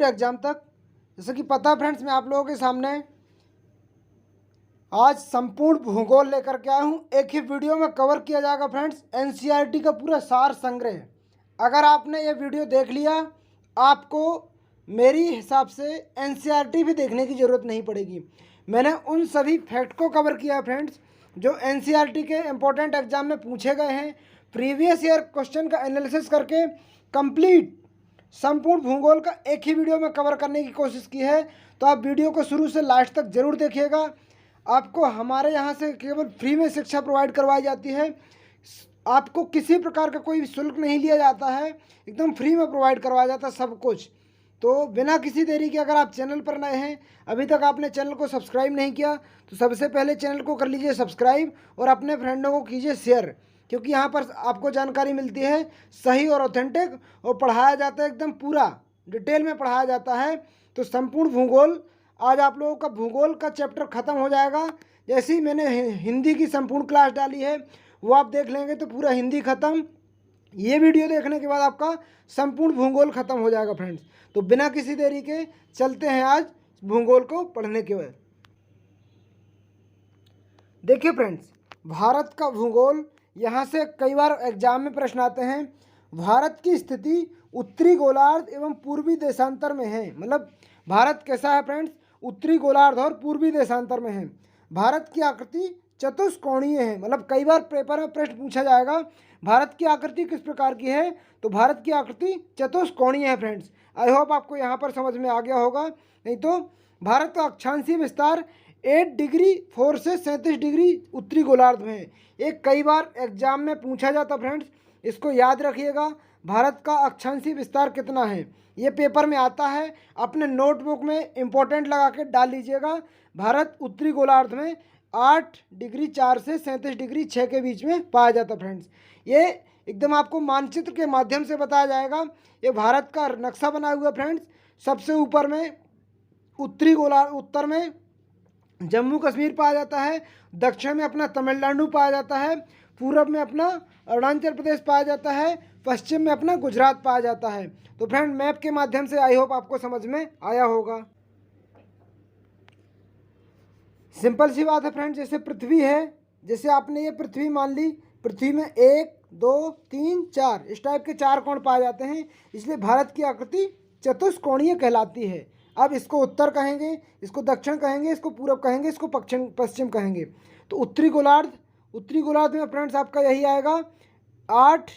Exam तक। जैसे कि पता फ्रेंड्स, मैं आप लोगों के सामने आज संपूर्ण भूगोल लेकर के आया हूँ। एक ही वीडियो में कवर किया जाएगा फ्रेंड्स एनसीईआरटी का पूरा सार संग्रह। अगर आपने ये वीडियो देख लिया, आपको मेरी हिसाब से एनसीईआरटी भी देखने की ज़रूरत नहीं पड़ेगी। मैंने उन सभी फैक्ट को कवर किया है फ्रेंड्स जो एनसीईआरटी के इम्पोर्टेंट एग्जाम में पूछे गए हैं। प्रीवियस ईयर क्वेश्चन का एनालिसिस करके कंप्लीट संपूर्ण भूगोल का एक ही वीडियो में कवर करने की कोशिश की है। तो आप वीडियो को शुरू से लास्ट तक जरूर देखिएगा। आपको हमारे यहाँ से केवल फ्री में शिक्षा प्रोवाइड करवाई जाती है। आपको किसी प्रकार का कोई शुल्क नहीं लिया जाता है, एकदम फ्री में प्रोवाइड करवाया जाता है सब कुछ। तो बिना किसी देरी के अगर आप चैनल पर नए हैं, अभी तक आपने चैनल को सब्सक्राइब नहीं किया, तो सबसे पहले चैनल को कर लीजिए सब्सक्राइब और अपने फ्रेंडों को कीजिए शेयर, क्योंकि यहाँ पर आपको जानकारी मिलती है सही और ऑथेंटिक, और पढ़ाया जाता है एकदम पूरा डिटेल में पढ़ाया जाता है। तो संपूर्ण भूगोल, आज आप लोगों का भूगोल का चैप्टर ख़त्म हो जाएगा। जैसे ही मैंने हिंदी की संपूर्ण क्लास डाली है वो आप देख लेंगे तो पूरा हिंदी ख़त्म। ये वीडियो देखने के बाद आपका संपूर्ण भूगोल ख़त्म हो जाएगा फ्रेंड्स। तो बिना किसी देरी के चलते हैं आज भूगोल को पढ़ने के बाद। देखिए फ्रेंड्स, भारत का भूगोल, यहाँ से कई बार एग्जाम में प्रश्न आते हैं। भारत की स्थिति उत्तरी गोलार्ध एवं पूर्वी देशांतर में है। मतलब भारत कैसा है फ्रेंड्स, उत्तरी गोलार्ध और पूर्वी देशांतर में है। भारत की आकृति चतुष्कोणीय है। मतलब कई बार पेपर में प्रश्न पूछा जाएगा भारत की आकृति किस प्रकार की है, तो भारत की आकृति चतुष्कोणीय है फ्रेंड्स। आई होप आपको यहाँ पर समझ में आ गया होगा। नहीं तो भारत का अक्षांशीय विस्तार 8 डिग्री 4 से 37 डिग्री उत्तरी गोलार्ध में है। एक कई बार एग्जाम में पूछा जाता फ्रेंड्स, इसको याद रखिएगा। भारत का अक्षांशीय विस्तार कितना है, ये पेपर में आता है। अपने नोटबुक में इम्पोर्टेंट लगा के डाल लीजिएगा। भारत उत्तरी गोलार्ध में 8 डिग्री 4 से 37 डिग्री 6 के बीच में पाया जाता फ्रेंड्स। ये एकदम आपको मानचित्र के माध्यम से बताया जाएगा। ये भारत का नक्शा बना हुआ फ्रेंड्स। सबसे ऊपर में उत्तरी गोलार्ध, उत्तर में जम्मू कश्मीर पाया जाता है, दक्षिण में अपना तमिलनाडु पाया जाता है, पूर्व में अपना अरुणाचल प्रदेश पाया जाता है, पश्चिम में अपना गुजरात पाया जाता है। तो फ्रेंड मैप के माध्यम से आई होप आपको समझ में आया होगा। सिंपल सी बात है फ्रेंड्स, जैसे पृथ्वी है, जैसे आपने ये पृथ्वी मान ली, पृथ्वी में 1 2 3 4 इस टाइप के 4 कोण पाए जाते हैं, इसलिए भारत की आकृति चतुष्कोणीय कहलाती है। अब इसको उत्तर कहेंगे, इसको दक्षिण कहेंगे, इसको पूर्व कहेंगे, इसको पश्चिम कहेंगे। तो उत्तरी गोलार्ध में फ्रेंड्स आपका यही आएगा। 8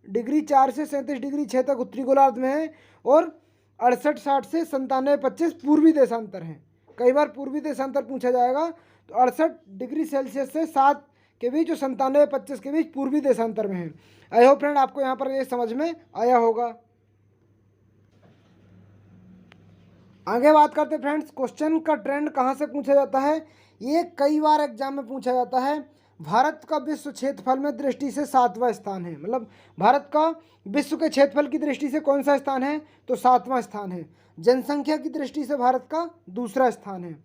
डिग्री 4 से 37 डिग्री 6 तक उत्तरी गोलार्ध में है, और 68 60 से 97 25 पूर्वी देशांतर हैं। कई बार पूर्वी देशांतर पूछा जाएगा, तो 68 डिग्री सेल्सियस से 7 के बीच और 97 25 के बीच पूर्वी देशांतर में है। आई होप फ्रेंड आपको यहाँ पर ये समझ में आया होगा। आगे बात करते फ्रेंड्स, क्वेश्चन का ट्रेंड कहाँ से पूछा जाता है। ये कई बार एग्जाम में पूछा जाता है। भारत का विश्व क्षेत्रफल में दृष्टि से 7वां स्थान है। मतलब भारत का विश्व के क्षेत्रफल की दृष्टि से कौन सा स्थान है, तो 7वां स्थान है। जनसंख्या की दृष्टि से भारत का दूसरा स्थान है।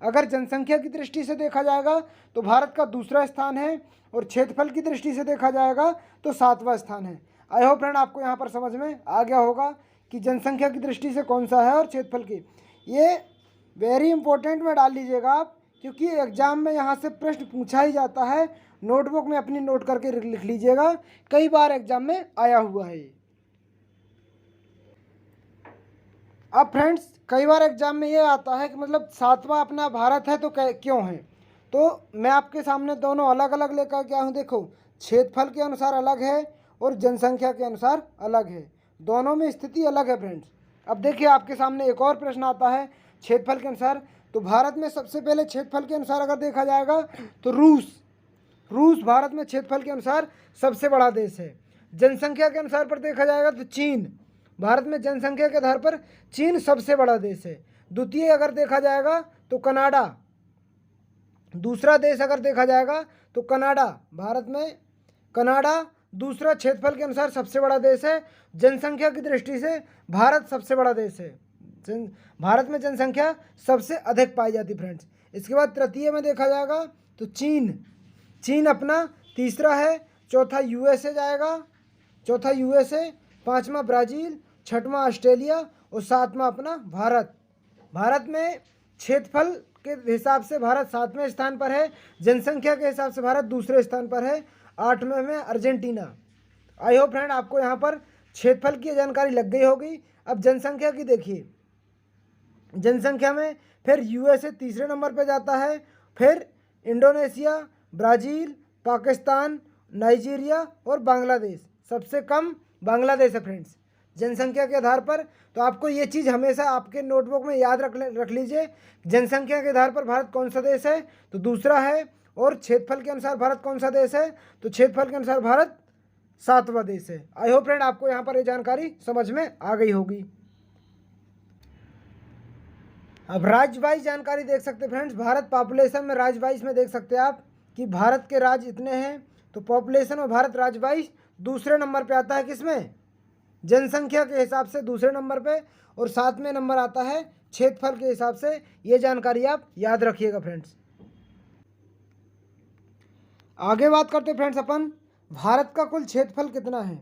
अगर जनसंख्या की दृष्टि से देखा जाएगा तो भारत का दूसरा स्थान है, और क्षेत्रफल की दृष्टि से देखा जाएगा तो 7वां स्थान है। आई होप फ्रेंड आपको यहाँ पर समझ में आ गया होगा कि जनसंख्या की दृष्टि से कौन सा है और क्षेत्रफल की। ये वेरी इंपॉर्टेंट में डाल लीजिएगा आप, क्योंकि एग्जाम में यहाँ से प्रश्न पूछा ही जाता है। नोटबुक में अपनी नोट करके लिख लीजिएगा, कई बार एग्जाम में आया हुआ है। अब फ्रेंड्स कई बार एग्जाम में ये आता है कि मतलब 7वां अपना भारत है तो क्यों है। तो मैं आपके सामने दोनों अलग अलग लेकर के आया हूँ। देखो, क्षेत्रफल के अनुसार अलग है और जनसंख्या के अनुसार अलग है, दोनों में स्थिति अलग है फ्रेंड्स। अब देखिए आपके सामने एक और प्रश्न आता है क्षेत्रफल के अनुसार। तो भारत में सबसे पहले क्षेत्रफल के अनुसार अगर देखा जाएगा तो रूस भारत में क्षेत्रफल के अनुसार सबसे बड़ा देश है। जनसंख्या के अनुसार पर देखा जाएगा तो चीन, भारत में जनसंख्या के आधार पर चीन सबसे बड़ा देश है। द्वितीय अगर देखा जाएगा तो कनाडा, दूसरा देश अगर देखा जाएगा तो कनाडा, भारत में कनाडा दूसरा क्षेत्रफल के अनुसार सबसे बड़ा देश है। जनसंख्या की दृष्टि से भारत सबसे बड़ा देश है। भारत में जनसंख्या सबसे अधिक पाई जाती फ्रेंड्स। इसके बाद तृतीय में देखा जाएगा तो चीन अपना तीसरा है। चौथा यूएसए जाएगा, चौथा यूएसए, पांचवा ब्राज़ील, छठवां ऑस्ट्रेलिया और सातवां अपना भारत। भारत में क्षेत्रफल के हिसाब से भारत 7वें स्थान पर है, जनसंख्या के हिसाब से भारत दूसरे स्थान पर है, 8वें में अर्जेंटीना। आई होप फ्रेंड आपको यहाँ पर क्षेत्रफल की जानकारी लग गई होगी। अब जनसंख्या की देखिए, जनसंख्या में फिर यूएसए तीसरे नंबर पर जाता है, फिर इंडोनेशिया, ब्राज़ील, पाकिस्तान, नाइजीरिया और बांग्लादेश। सबसे कम बांग्लादेश है फ्रेंड्स जनसंख्या के आधार पर। तो आपको ये चीज़ हमेशा आपके नोटबुक में याद रख लीजिए, जनसंख्या के आधार पर भारत कौन सा देश है तो दूसरा है, और क्षेत्रफल के अनुसार भारत कौन सा देश है तो क्षेत्रफल के अनुसार भारत 7वां देश है। आई होप फ्रेंड आपको यहाँ पर ये जानकारी समझ में आ गई होगी। अब राज्य वाइज जानकारी देख सकते हैं फ्रेंड्स, भारत पॉपुलेशन में राज्य वाइज में देख सकते हैं आप कि भारत के राज्य इतने हैं। तो पॉपुलेशन में भारत राज्य वाइज दूसरे नंबर पे आता है, किसमें, जनसंख्या के हिसाब से दूसरे नंबर पे, और 7वें नंबर आता है क्षेत्रफल के हिसाब से। ये जानकारी आप याद रखिएगा फ्रेंड्स। आगे बात करते हैं फ्रेंड्स अपन भारत का कुल क्षेत्रफल कितना है।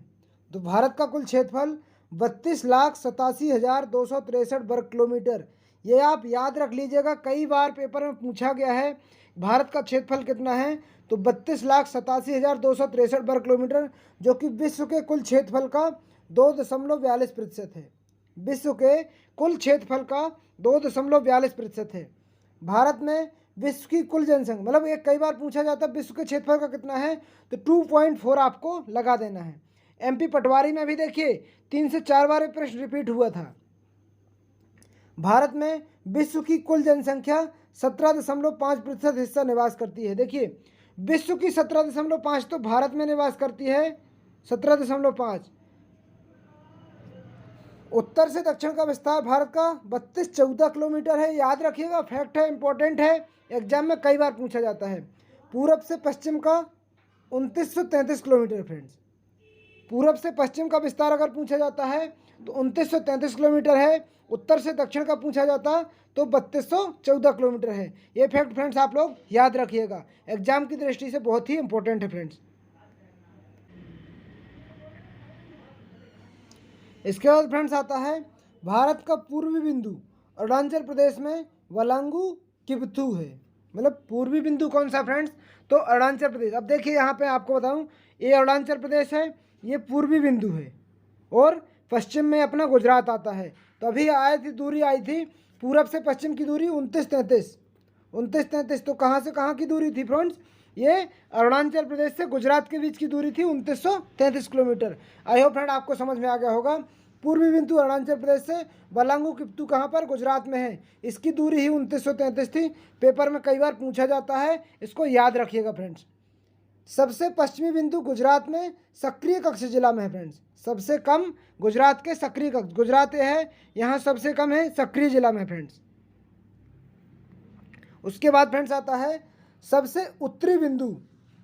तो भारत का कुल क्षेत्रफल 32,87,263 वर्ग किलोमीटर। ये आप याद रख लीजिएगा, कई बार पेपर में पूछा गया है भारत का क्षेत्रफल कितना है तो 32,87,263 वर्ग किलोमीटर, जो कि विश्व के कुल क्षेत्रफल का 2.42% है। विश्व के कुल क्षेत्रफल का 2.42% है। भारत में विश्व की कुल जनसंख्या, मतलब एक कई बार पूछा जाता है विश्व के क्षेत्रफल का कितना है तो 2.4 आपको लगा देना है। एमपी पटवारी में भी देखिए 3 से 4 बार प्रश्न रिपीट हुआ था। भारत में विश्व की कुल जनसंख्या 17.5% हिस्सा निवास करती है। देखिए विश्व की 17.5 तो भारत में निवास करती है 17.5। उत्तर से दक्षिण का विस्तार भारत का 3214 किलोमीटर है। याद रखिएगा, फैक्ट है, इंपॉर्टेंट है, एग्जाम में कई बार पूछा जाता है। पूरब से पश्चिम का 2933 किलोमीटर फ्रेंड्स। पूरब से पश्चिम का विस्तार अगर पूछा जाता है तो 2933 किलोमीटर है। उत्तर से दक्षिण का पूछा जाता तो 3214 किलोमीटर है। ये फैक्ट फ्रेंड्स आप लोग याद रखिएगा, एग्जाम की दृष्टि से बहुत ही इंपॉर्टेंट है फ्रेंड्स। इसके बाद फ्रेंड्स आता है भारत का पूर्वी बिंदु अरुणाचल प्रदेश में वलांगू किबथू है। मतलब पूर्वी बिंदु कौन सा फ्रेंड्स तो अरुणाचल प्रदेश। अब देखिए यहाँ पे आपको बताऊँ, ये अरुणाचल प्रदेश है, ये पूर्वी बिंदु है, और पश्चिम में अपना गुजरात आता है। तो अभी दूरी आई थी पूरब से पश्चिम की दूरी 2933। तो कहाँ से कहाँ की दूरी थी फ्रेंड्स, ये अरुणाचल प्रदेश से गुजरात के बीच की दूरी थी 2933 किलोमीटर। आई होप फ्रेंड आपको समझ में आ गया होगा। पूर्वी बिंदु अरुणाचल प्रदेश से बलांगू किप्तू कहाँ पर, गुजरात में है, इसकी दूरी ही 2933 थी। पेपर में कई बार पूछा जाता है, इसको याद रखिएगा फ्रेंड्स। सबसे पश्चिमी बिंदु गुजरात में सक्रिय कक्ष जिला में है फ्रेंड्स। सबसे कम गुजरात के सक्रिय कक्ष, गुजरात है यहाँ सबसे कम है सक्रिय जिला में फ्रेंड्स। उसके बाद फ्रेंड्स आता है सबसे उत्तरी बिंदु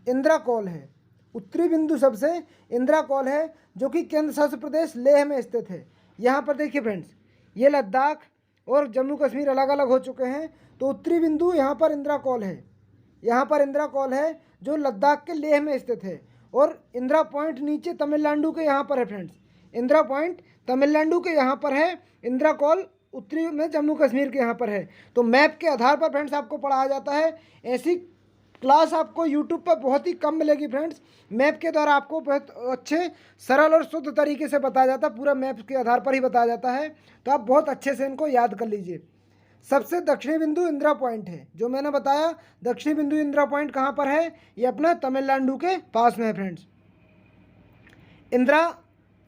इंदिरा कॉल है। उत्तरी बिंदु सबसे इंदिरा कॉल है, जो कि केंद्र शासित प्रदेश लेह में स्थित है। यहाँ पर देखिए फ्रेंड्स, ये लद्दाख और जम्मू कश्मीर अलग अलग हो चुके हैं, तो उत्तरी बिंदु यहाँ पर इंदिरा कॉल है। यहाँ पर इंदिरा कॉल है जो लद्दाख के लेह में स्थित है, और इंदिरा पॉइंट नीचे तमिलनाडु के यहाँ पर है फ्रेंड्स। इंदिरा पॉइंट तमिलनाडु के यहाँ पर है, इंदिरा कॉल उत्तरी में जम्मू कश्मीर के यहाँ पर है। तो मैप के आधार पर फ्रेंड्स आपको पढ़ाया जाता है। ऐसी क्लास आपको यूट्यूब पर बहुत ही कम मिलेगी फ्रेंड्स। मैप के द्वारा आपको बहुत अच्छे सरल और शुद्ध तरीके से बताया जाता है, पूरा मैप के आधार पर ही बताया जाता है। तो आप बहुत अच्छे से इनको याद कर लीजिए। सबसे दक्षिणी बिंदु इंदिरा पॉइंट है, जो मैंने बताया दक्षिणी बिंदु इंदिरा पॉइंट कहाँ पर है, ये अपना तमिलनाडु के पास में है फ्रेंड्स। इंदिरा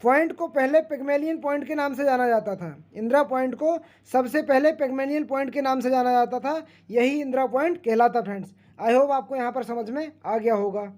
पॉइंट को पहले पिग्मेलियन पॉइंट के नाम से जाना जाता था। इंदिरा पॉइंट को सबसे पहले पिग्मेलियन पॉइंट के नाम से जाना जाता था, यही इंदिरा पॉइंट कहलाता फ्रेंड्स। आई होप आपको यहाँ पर समझ में आ गया होगा।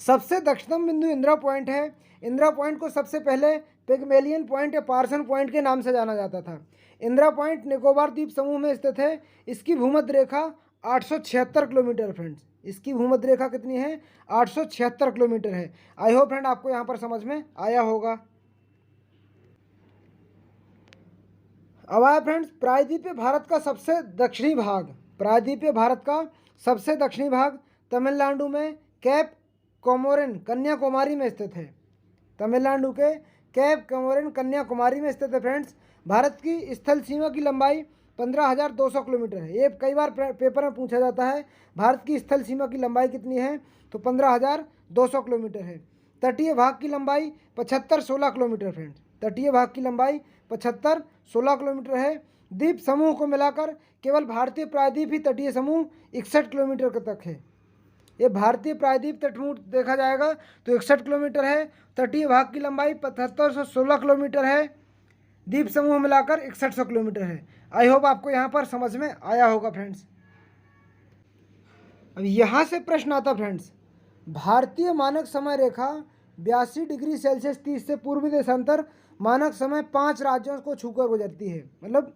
सबसे दक्षिणतम बिंदु इंदिरा पॉइंट है। इंदिरा पॉइंट को सबसे पहले पिग्मेलियन पॉइंट या पार्सन पॉइंट के नाम से जाना जाता था। इंदिरा पॉइंट निकोबार द्वीप समूह में स्थित है। इसकी भूमध्य रेखा 876 किलोमीटर फ्रेंड्स। इसकी भूमध्य रेखा कितनी है, 876 किलोमीटर है। आई होप फ्रेंड आपको यहाँ पर समझ में आया होगा। अब आया फ्रेंड्स प्रायद्वीपीय भारत का सबसे दक्षिणी भाग। प्रायद्वीपीय भारत का सबसे दक्षिणी भाग तमिलनाडु में कैप कोमोरिन कन्याकुमारी में स्थित है। तमिलनाडु के कैप कमोरिन कन्याकुमारी में स्थित है फ्रेंड्स। भारत की स्थल सीमा की लंबाई 15,200 किलोमीटर है। ये कई बार पेपर में पूछा जाता है, भारत की स्थल सीमा की लंबाई कितनी है, तो 15,200 किलोमीटर है। तटीय भाग की लंबाई 75-16 किलोमीटर फ्रेंड्स। तटीय भाग की लंबाई 75-16 किलोमीटर है। द्वीप समूह को मिलाकर केवल भारतीय प्रायद्वीप ही तटीय समूह 61 किलोमीटर तक है। ये भारतीय प्रायद्वीप तटमूल देखा जाएगा तो 61 किलोमीटर है। तटीय भाग की लंबाई 7516 किलोमीटर है। द्वीप समूह मिलाकर 6100 किलोमीटर है। आई होप आपको यहाँ पर समझ में आया होगा फ्रेंड्स। अब यहाँ से प्रश्न आता फ्रेंड्स, भारतीय मानक समय रेखा 82 डिग्री सेल्सियस 30 से पूर्वी देशांतर मानक समय 5 राज्यों को छूकर गुजरती है। मतलब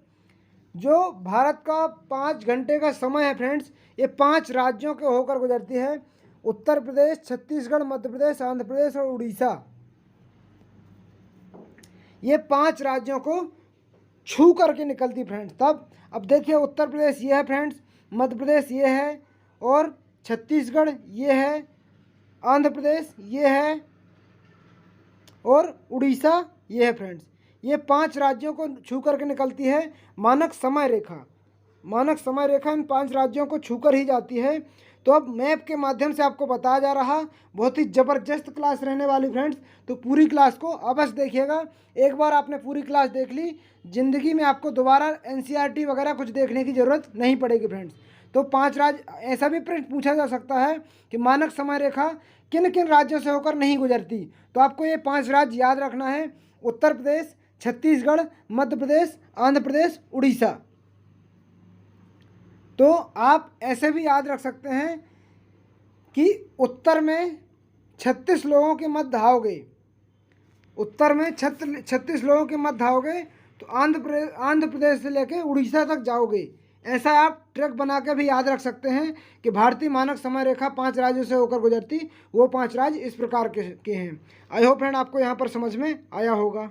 जो भारत का 5 घंटे का समय है फ्रेंड्स, ये 5 राज्यों के होकर गुजरती है। उत्तर प्रदेश, छत्तीसगढ़, मध्य प्रदेश, आंध्र प्रदेश और उड़ीसा, ये 5 राज्यों को छू करके निकलती फ्रेंड्स। तब अब देखिए, उत्तर प्रदेश ये है फ्रेंड्स, मध्य प्रदेश ये है, और छत्तीसगढ़ ये है, आंध्र प्रदेश ये है, और उड़ीसा ये है फ्रेंड्स। ये 5 राज्यों को छू करके निकलती है मानक समय रेखा। मानक समय रेखा इन 5 राज्यों को छूकर ही जाती है। तो अब मैप के माध्यम से आपको बताया जा रहा, बहुत ही ज़बरदस्त क्लास रहने वाली फ्रेंड्स। तो पूरी क्लास को अवश्य देखिएगा। एक बार आपने पूरी क्लास देख ली, ज़िंदगी में आपको दोबारा NCERT वगैरह कुछ देखने की ज़रूरत नहीं पड़ेगी फ्रेंड्स। तो 5 राज्य, ऐसा भी प्रश्न पूछा जा सकता है कि मानक समय रेखा किन किन राज्यों से होकर नहीं गुजरती। तो आपको ये 5 राज्य याद रखना है, उत्तर प्रदेश, छत्तीसगढ़, मध्य प्रदेश, आंध्र प्रदेश, उड़ीसा। तो आप ऐसे भी याद रख सकते हैं कि उत्तर में 36 लोगों के मत धाओगे, उत्तर में 36 लोगों के मत धाओगे तो आंध्र प्रदेश से लेकर उड़ीसा तक जाओगे। ऐसा आप ट्रैक बना के भी याद रख सकते हैं कि भारतीय मानक समय रेखा 5 राज्यों से होकर गुजरती, वो 5 राज्य इस प्रकार के हैं। आई होप फ्रेंड आपको यहाँ पर समझ में आया होगा।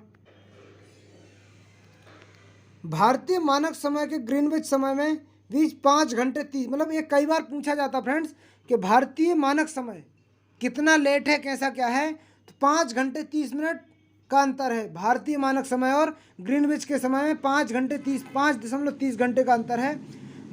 भारतीय मानक समय के ग्रीनविच समय में बीच 5 घंटे 30, मतलब ये कई बार पूछा जाता फ्रेंड्स कि भारतीय मानक समय कितना लेट है, कैसा क्या है। तो 5 घंटे 30 मिनट का अंतर है भारतीय मानक समय और ग्रीनविच के समय में। 5.30 घंटे का अंतर है।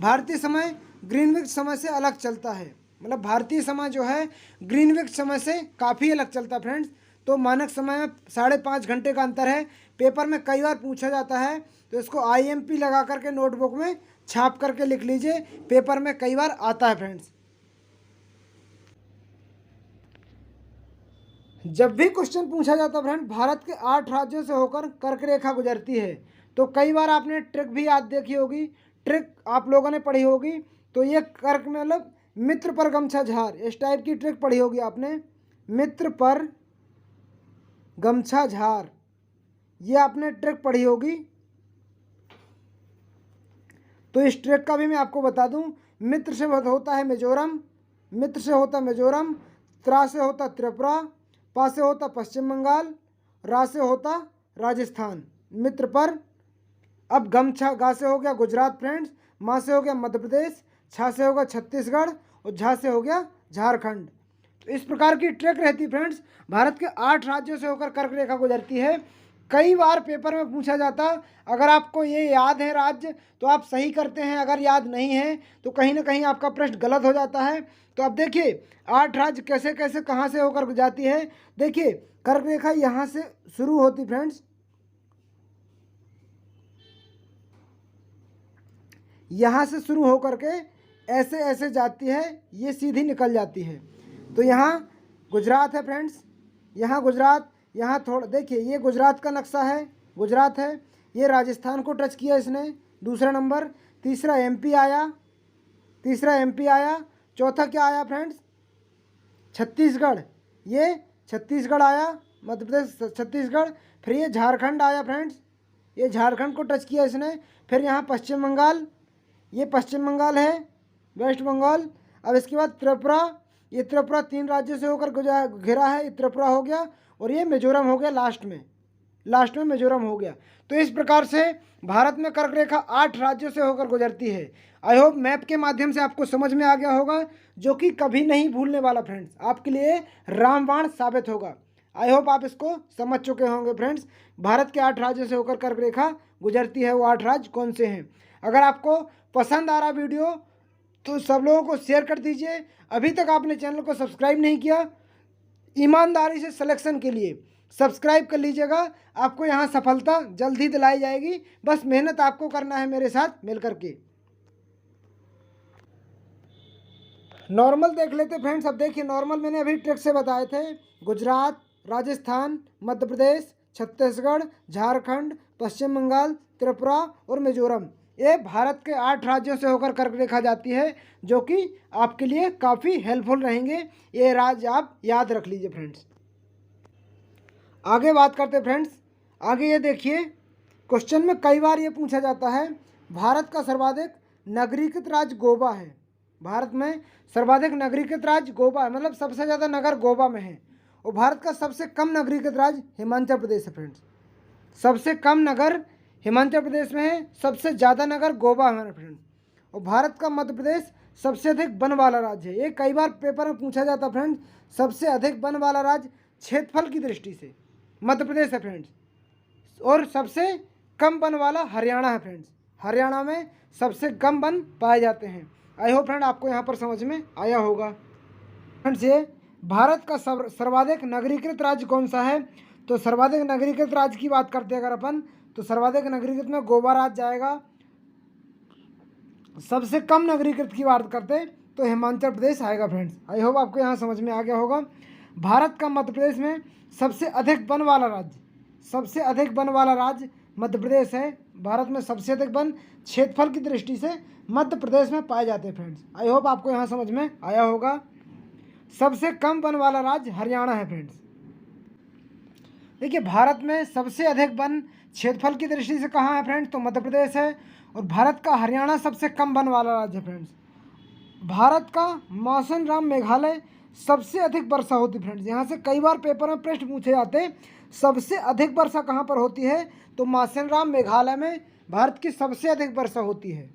भारतीय समय ग्रीनविच समय से अलग चलता है, मतलब भारतीय समय जो है ग्रीनविच समय से काफ़ी अलग चलता है फ्रेंड्स। तो मानक समय में 5.5 घंटे का अंतर है। पेपर में कई बार पूछा जाता है, तो इसको IMP लगा करके नोटबुक में छाप करके लिख लीजिए, पेपर में कई बार आता है फ्रेंड्स। जब भी क्वेश्चन पूछा जाता है फ्रेंड, भारत के 8 राज्यों से होकर कर्क रेखा गुजरती है, तो कई बार आपने ट्रिक भी याद देखी होगी, ट्रिक आप लोगों ने पढ़ी होगी। तो ये कर्क में मतलब मित्र पर गमछा झार, इस टाइप की ट्रिक पढ़ी होगी आपने, मित्र पर गमछा झार, ये आपने ट्रिक पढ़ी होगी। तो इस ट्रिक का भी मैं आपको बता दूं, मित्र से होता है मिजोरम, मित्र से होता मिजोरम, त्रा से होता त्रिपुरा, पा से होता पश्चिम बंगाल, रा से होता राजस्थान। मित्र पर अब गमछा, गा से हो गया गुजरात फ्रेंड्स, माँ से हो गया मध्य प्रदेश, छा से होगा छत्तीसगढ़, और झा से हो गया झारखंड। तो इस प्रकार की ट्रिक रहती फ्रेंड्स। भारत के 8 राज्यों से होकर कर्क रेखा गुजरती है। कई बार पेपर में पूछा जाता, अगर आपको ये याद है राज्य तो आप सही करते हैं, अगर याद नहीं है तो कहीं ना कहीं आपका प्रश्न गलत हो जाता है। तो अब देखिए 8 राज्य कैसे कैसे कहाँ से होकर जाती है। देखिए कर्क रेखा यहाँ से शुरू होती फ्रेंड्स, यहाँ से शुरू होकर के ऐसे ऐसे जाती है, ये सीधी निकल जाती है। तो यहाँ गुजरात है फ्रेंड्स, यहाँ गुजरात, यहाँ थोड़ा देखिए ये गुजरात का नक्शा है, गुजरात है, ये राजस्थान को टच किया इसने, दूसरा नंबर, तीसरा MP आया, तीसरा MP आया, चौथा क्या आया फ्रेंड्स, छत्तीसगढ़, ये छत्तीसगढ़ आया, मध्य प्रदेश छत्तीसगढ़, फिर ये झारखंड आया फ्रेंड्स, ये झारखंड को टच किया इसने, फिर यहाँ पश्चिम बंगाल, ये पश्चिम बंगाल है, वेस्ट बंगाल। अब इसके बाद त्रिपुरा, ये त्रिपुरा 3 राज्यों से होकर घिरा है, ये त्रिपुरा हो गया, और ये मिजोरम हो गया लास्ट में मिजोरम हो गया। तो इस प्रकार से भारत में कर्क रेखा 8 राज्यों से होकर गुजरती है। आई होप मैप के माध्यम से आपको समझ में आ गया होगा, जो कि कभी नहीं भूलने वाला फ्रेंड्स, आपके लिए रामबाण साबित होगा। आई होप आप इसको समझ चुके होंगे फ्रेंड्स। भारत के 8 राज्यों से होकर कर्क रेखा गुजरती है, वो 8 राज्य कौन से हैं। अगर आपको पसंद आ रहा वीडियो तो सब लोगों को शेयर कर दीजिए। अभी तक आपने चैनल को सब्सक्राइब नहीं किया, ईमानदारी से सिलेक्शन के लिए सब्सक्राइब कर लीजिएगा। आपको यहाँ सफलता जल्द ही दिलाई जाएगी, बस मेहनत आपको करना है मेरे साथ मिल करके। नॉर्मल देख लेते फ्रेंड्स। अब देखिए नॉर्मल मैंने अभी ट्रिक से बताए थे। गुजरात, राजस्थान, मध्य प्रदेश, छत्तीसगढ़, झारखंड, पश्चिम बंगाल, त्रिपुरा और मिजोरम, ये भारत के 8 राज्यों से होकर कर्क रेखा जाती है, जो कि आपके लिए काफ़ी हेल्पफुल रहेंगे। ये राज्य आप याद रख लीजिए फ्रेंड्स। आगे बात करते फ्रेंड्स। आगे ये देखिए, क्वेश्चन में कई बार ये पूछा जाता है, भारत का सर्वाधिक नगरीकृत राज्य गोवा है। भारत में सर्वाधिक नगरीकृत राज्य गोवा है, मतलब सबसे ज़्यादा नगर गोवा में है। और भारत का सबसे कम नगरीकृत राज्य हिमाचल प्रदेश है फ्रेंड्स। सबसे कम नगर हिमाचल प्रदेश में है, सबसे ज़्यादा नगर गोवा है फ्रेंड्स। और भारत का मध्य प्रदेश सबसे अधिक वन वाला राज्य है। ये कई बार पेपर में पूछा जाता है फ्रेंड्स। सबसे अधिक वन वाला राज्य क्षेत्रफल की दृष्टि से मध्य प्रदेश है फ्रेंड्स, और सबसे कम वन वाला हरियाणा है फ्रेंड्स। हरियाणा में सबसे कम वन पाए जाते हैं। आई होप फ्रेंड आपको यहाँ पर समझ में आया होगा। फ्रेंड्स ये भारत का सर्वाधिक नगरीकृत राज्य कौन सा है, तो सर्वाधिक नगरीकृत राज्य की बात करते हैं अगर अपन, तो सर्वाधिक नगरीकृत में गोवा राज्य जाएगा। सबसे कम नगरीकृत की बात करते तो हिमाचल प्रदेश आएगा फ्रेंड्स। आई होप आपको यहाँ समझ में आ गया होगा। भारत का मध्य प्रदेश में सबसे अधिक वन वाला राज्य, सबसे अधिक वन वाला राज्य मध्य प्रदेश है। भारत में सबसे अधिक वन क्षेत्रफल की दृष्टि से मध्य प्रदेश में पाए जाते हैं फ्रेंड्स। आई होप आपको यहाँ समझ में आया होगा। सबसे कम वन वाला राज्य हरियाणा है फ्रेंड्स। देखिए भारत में सबसे अधिक वन क्षेत्रफल की दृष्टि से कहाँ है फ्रेंड्स, तो मध्य प्रदेश है। और भारत का हरियाणा सबसे कम वन वाला राज्य है फ्रेंड्स। भारत का मौसम मेघालय सबसे अधिक वर्षा होती है फ्रेंड्स। यहाँ से कई बार पेपर में प्रश्न पूछे जाते हैं, सबसे अधिक वर्षा कहाँ पर होती है, तो मासेनराम मेघालय में भारत की सबसे अधिक वर्षा होती है।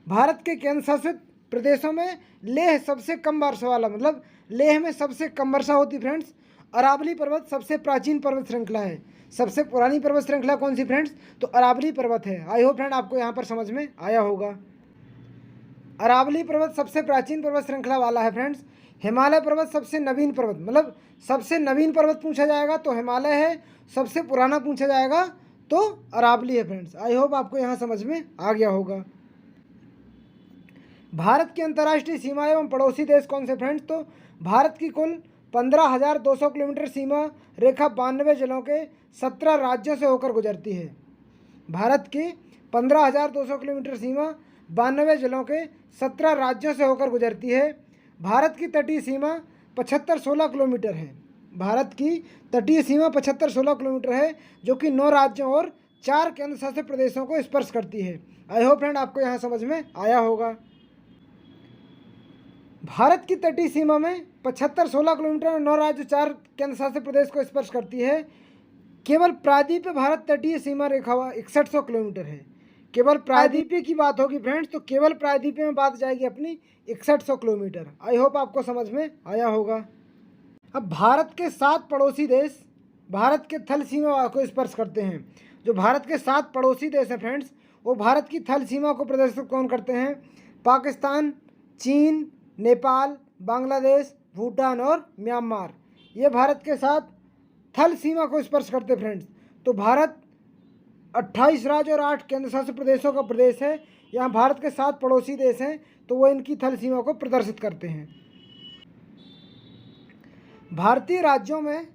भारत के केंद्र शासित प्रदेशों में लेह सबसे कम वर्षा वाला, मतलब लेह में सबसे कम वर्षा होती है फ्रेंड्स। अरावली पर्वत सबसे प्राचीन पर्वत श्रृंखला है। सबसे पुरानी पर्वत श्रृंखला कौन सी फ्रेंड्स, तो अरावली पर्वत है। आई होप फ्रेंड आपको यहाँ पर समझ में आया होगा। अरावली पर्वत सबसे प्राचीन पर्वत श्रृंखला वाला है फ्रेंड्स। हिमालय पर्वत सबसे नवीन पर्वत, मतलब सबसे नवीन पर्वत पूछा जाएगा तो हिमालय है, सबसे पुराना पूछा जाएगा तो अरावली है फ्रेंड्स। आई होप आपको यहाँ समझ में आ गया होगा। भारत की अंतर्राष्ट्रीय सीमा एवं पड़ोसी देश कौन से फ्रेंड्स, तो भारत की कुल 15,200 किलोमीटर सीमा रेखा 92 जिलों के 17 राज्यों से होकर गुजरती है। भारत की 15,200 किलोमीटर सीमा 92 जिलों के 17 राज्यों से होकर गुजरती है। भारत की तटीय सीमा 7516 किलोमीटर है। भारत की तटीय सीमा 7516 किलोमीटर है, जो कि 9 राज्यों और 4 केंद्र शासित प्रदेशों को स्पर्श करती है। आई होप फ्रेंड आपको यहाँ समझ में आया होगा। भारत की तटीय सीमा में 7516 किलोमीटर, 9 राज्य, 4 केंद्र शासित प्रदेश को स्पर्श करती है। केवल प्रायद्वीपीय भारत तटीय सीमा रेखा 6100 किलोमीटर है। केवल प्रायद्वीपीय की बात होगी फ्रेंड्स, तो केवल प्रायद्वीपीय में बात जाएगी अपनी 6100 किलोमीटर। आई होप आपको समझ में आया होगा। अब भारत के 7 पड़ोसी देश भारत के थल सीमा को स्पर्श करते हैं। जो भारत के 7 पड़ोसी देश हैं फ्रेंड्स, वो भारत की थल सीमा को प्रदर्शित कौन करते हैं, पाकिस्तान, चीन, नेपाल, बांग्लादेश, भूटान और म्यांमार। ये भारत के साथ थल सीमा को स्पर्श करते फ्रेंड्स। तो भारत 28 राज्य और 8 केंद्र शासित प्रदेशों का प्रदेश है। यहाँ भारत के 7 पड़ोसी देश हैं, तो वो इनकी थल सीमा को प्रदर्शित करते हैं। भारतीय राज्यों में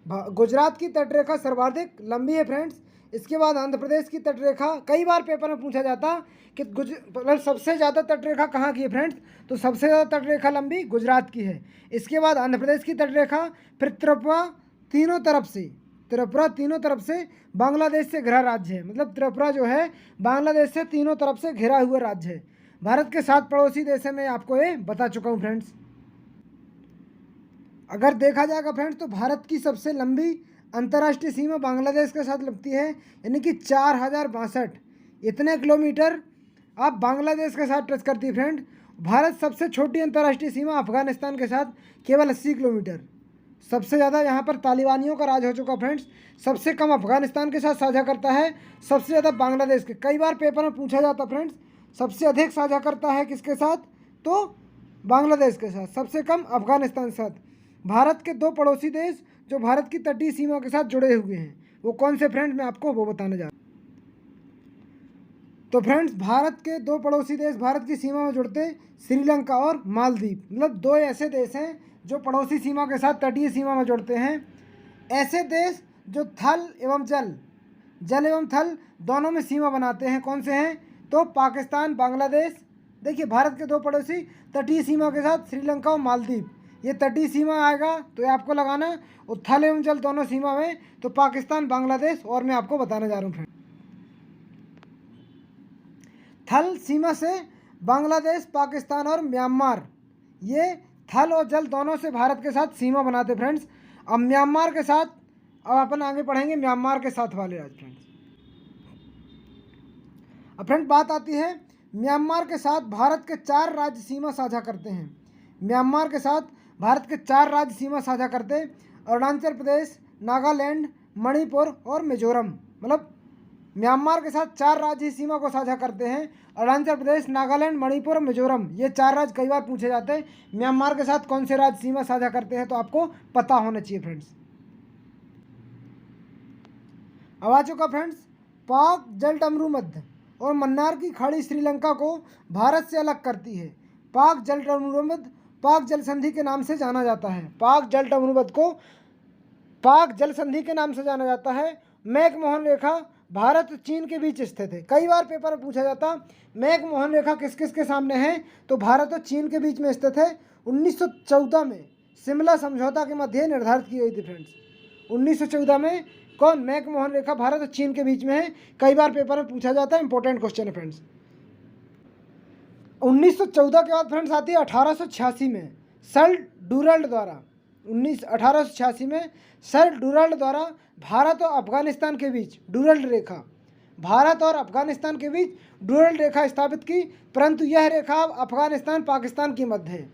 गुजरात की तटरेखा सर्वाधिक लंबी है फ्रेंड्स। इसके बाद आंध्र प्रदेश की तटरेखा, कई बार पेपर में पूछा जाता कि सबसे ज़्यादा तटरेखा कहाँ की है फ्रेंड्स, तो सबसे ज़्यादा तटरेखा लंबी गुजरात की है। इसके बाद आंध्र प्रदेश की तटरेखा, फिर त्रिपुरा तीनों तरफ से बांग्लादेश से घिरा राज्य है। मतलब त्रिपुरा जो है बांग्लादेश से तीनों तरफ से घिरा हुआ राज्य है। भारत के 7 पड़ोसी देशों में आपको ये बता चुका हूँ फ्रेंड्स। अगर देखा जाएगा फ्रेंड्स, तो भारत की सबसे लंबी अंतर्राष्ट्रीय सीमा बांग्लादेश के साथ लगती है, यानी कि 4062 इतने किलोमीटर आप बांग्लादेश के साथ टच करती है फ्रेंड। भारत सबसे छोटी अंतर्राष्ट्रीय सीमा अफगानिस्तान के साथ केवल 80 किलोमीटर, सबसे ज़्यादा यहाँ पर तालिबानियों का राज हो चुका फ्रेंड्स। सबसे कम अफगानिस्तान के साथ साझा करता है, सबसे ज़्यादा बांग्लादेश के। कई बार पेपर में पूछा जाता फ्रेंड्स, सबसे अधिक साझा करता है किसके साथ, तो बांग्लादेश के साथ। सबसे कम अफगानिस्तान के साथ। भारत के 2 पड़ोसी देश जो भारत की तटीय सीमा के साथ जुड़े हुए हैं, वो कौन से फ्रेंड्स, मैं आपको वो बताने जा रहा हूँ। तो फ्रेंड्स, भारत के 2 पड़ोसी देश भारत की सीमा में जुड़ते हैं, श्रीलंका और मालदीव। मतलब 2 ऐसे देश हैं जो पड़ोसी सीमा के साथ तटीय सीमा में जुड़ते हैं। ऐसे देश जो थल एवं जल एवं थल दोनों में सीमा बनाते हैं, कौन से हैं, तो पाकिस्तान, बांग्लादेश। देखिए, भारत के 2 पड़ोसी तटीय सीमा के साथ श्रीलंका और मालदीव। ये तटीय सीमा आएगा तो ये आपको लगाना, और थल एवं जल दोनों सीमा में तो पाकिस्तान, बांग्लादेश। और मैं आपको बताने जा रहा हूँ फ्रेंड, थल सीमा से बांग्लादेश, पाकिस्तान और म्यांमार, ये थल और जल दोनों से भारत के साथ सीमा बनाते फ्रेंड्स। अब म्यांमार के साथ, अब अपन आगे पढ़ेंगे म्यांमार के साथ वाले राज्य फ्रेंड्स। अब फ्रेंड बात आती है, म्यांमार के साथ भारत के 4 राज्य सीमा साझा करते हैं। म्यांमार के साथ भारत के 4 राज्य सीमा साझा करते हैं, अरुणाचल प्रदेश, नागालैंड, मणिपुर और मिजोरम। मतलब म्यांमार के साथ 4 राज्य सीमा को साझा करते हैं, अरुणाचल प्रदेश, नागालैंड, मणिपुर और मिजोरम। ये 4 राज्य कई बार पूछे जाते हैं, म्यांमार के साथ कौन से राज्य सीमा साझा करते हैं, तो आपको पता होना चाहिए फ्रेंड्स। अब आ चुका फ्रेंड्स, पाक जलडमरू मध्य और मन्नार की खाड़ी श्रीलंका को भारत से अलग करती है। पाक जलडमरू मध्य पाक जल संधि के नाम से जाना जाता है। पाक जलडमरू मध्य को पाक जल संधि के नाम से जाना जाता है। मैकमोहन रेखा भारत और चीन के बीच स्थित है। कई बार पेपर में पूछा जाता, मैकमोहन रेखा किस किस के सामने है, तो भारत और चीन के बीच में स्थित है। 1914 में शिमला समझौता के मध्य निर्धारित की गई थी फ्रेंड्स। 1914 में कौन, मैकमोहन रेखा भारत और चीन के बीच में है। कई बार पेपर में पूछा जाता है, इंपॉर्टेंट क्वेश्चन है फ्रेंड्स। 1914 के बाद फ्रेंड्स आती है 1886 में सर डुरल्ड द्वारा। 1886 में सर डुरल्ड द्वारा भारत और अफगानिस्तान के बीच डुरल्ड रेखा, भारत और अफगानिस्तान के बीच डुरल्ड रेखा स्थापित की। परंतु यह रेखा अफगानिस्तान पाकिस्तान के मध्य है।